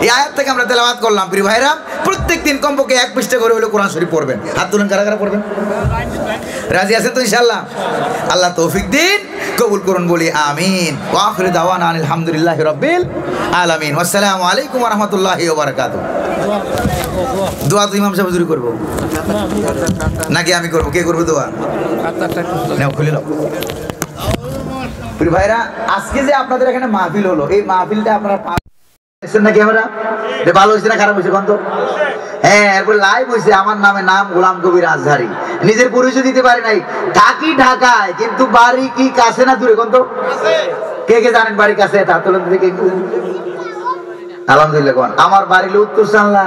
এই আয়াত থেকে আমরা তেলাওয়াত করলাম। প্রিয় ভাইরা, প্রত্যেকদিন কমপক্ষে 1 পৃষ্ঠা করে হলো কোরআন শরীফ পড়বেন। হাত তুলেন, কারা কারা পড়বেন? রাজি আছেন তো ইনশাআল্লাহ? আল্লাহ তৌফিক দিন। কবুল করুন, বলি আমিন। ওয়া আখিরু দাওয়ানা আলহামদুলিল্লাহি রাব্বিল আলামিন। আসসালামু আলাইকুম ওয়া রাহমাতুল্লাহি ওয়া বারাকাতুহু। দোয়া তো ইমাম সাহেব হুজুরি করব নাকি আমি করব? কে করব দোয়া? নাও খুলে নাও। প্রিয় ভাইরা, আজকে যে আপনাদের এখানে মাহফিল হলো, এই মাহফিলটা আপনারা দেখছেন নাকি? আমরা ভালো হয়েছে না খারাপ হয়েছে কোন? হ্যাঁ, এরপর লাইভ হয়েছে। আমার নাম গোলাম কবির আজহারি। নিজের পরিচয় দিতে পারি নাই, থাকি ঢাকায়, কিন্তু বাড়ি কি কাছে না দূরে কোন? কে কে জানেন বাড়ি কাছে? তার তুলনা থেকে আলহামদুলিল্লাহ। আমার বাড়ি উত্তর সানলা।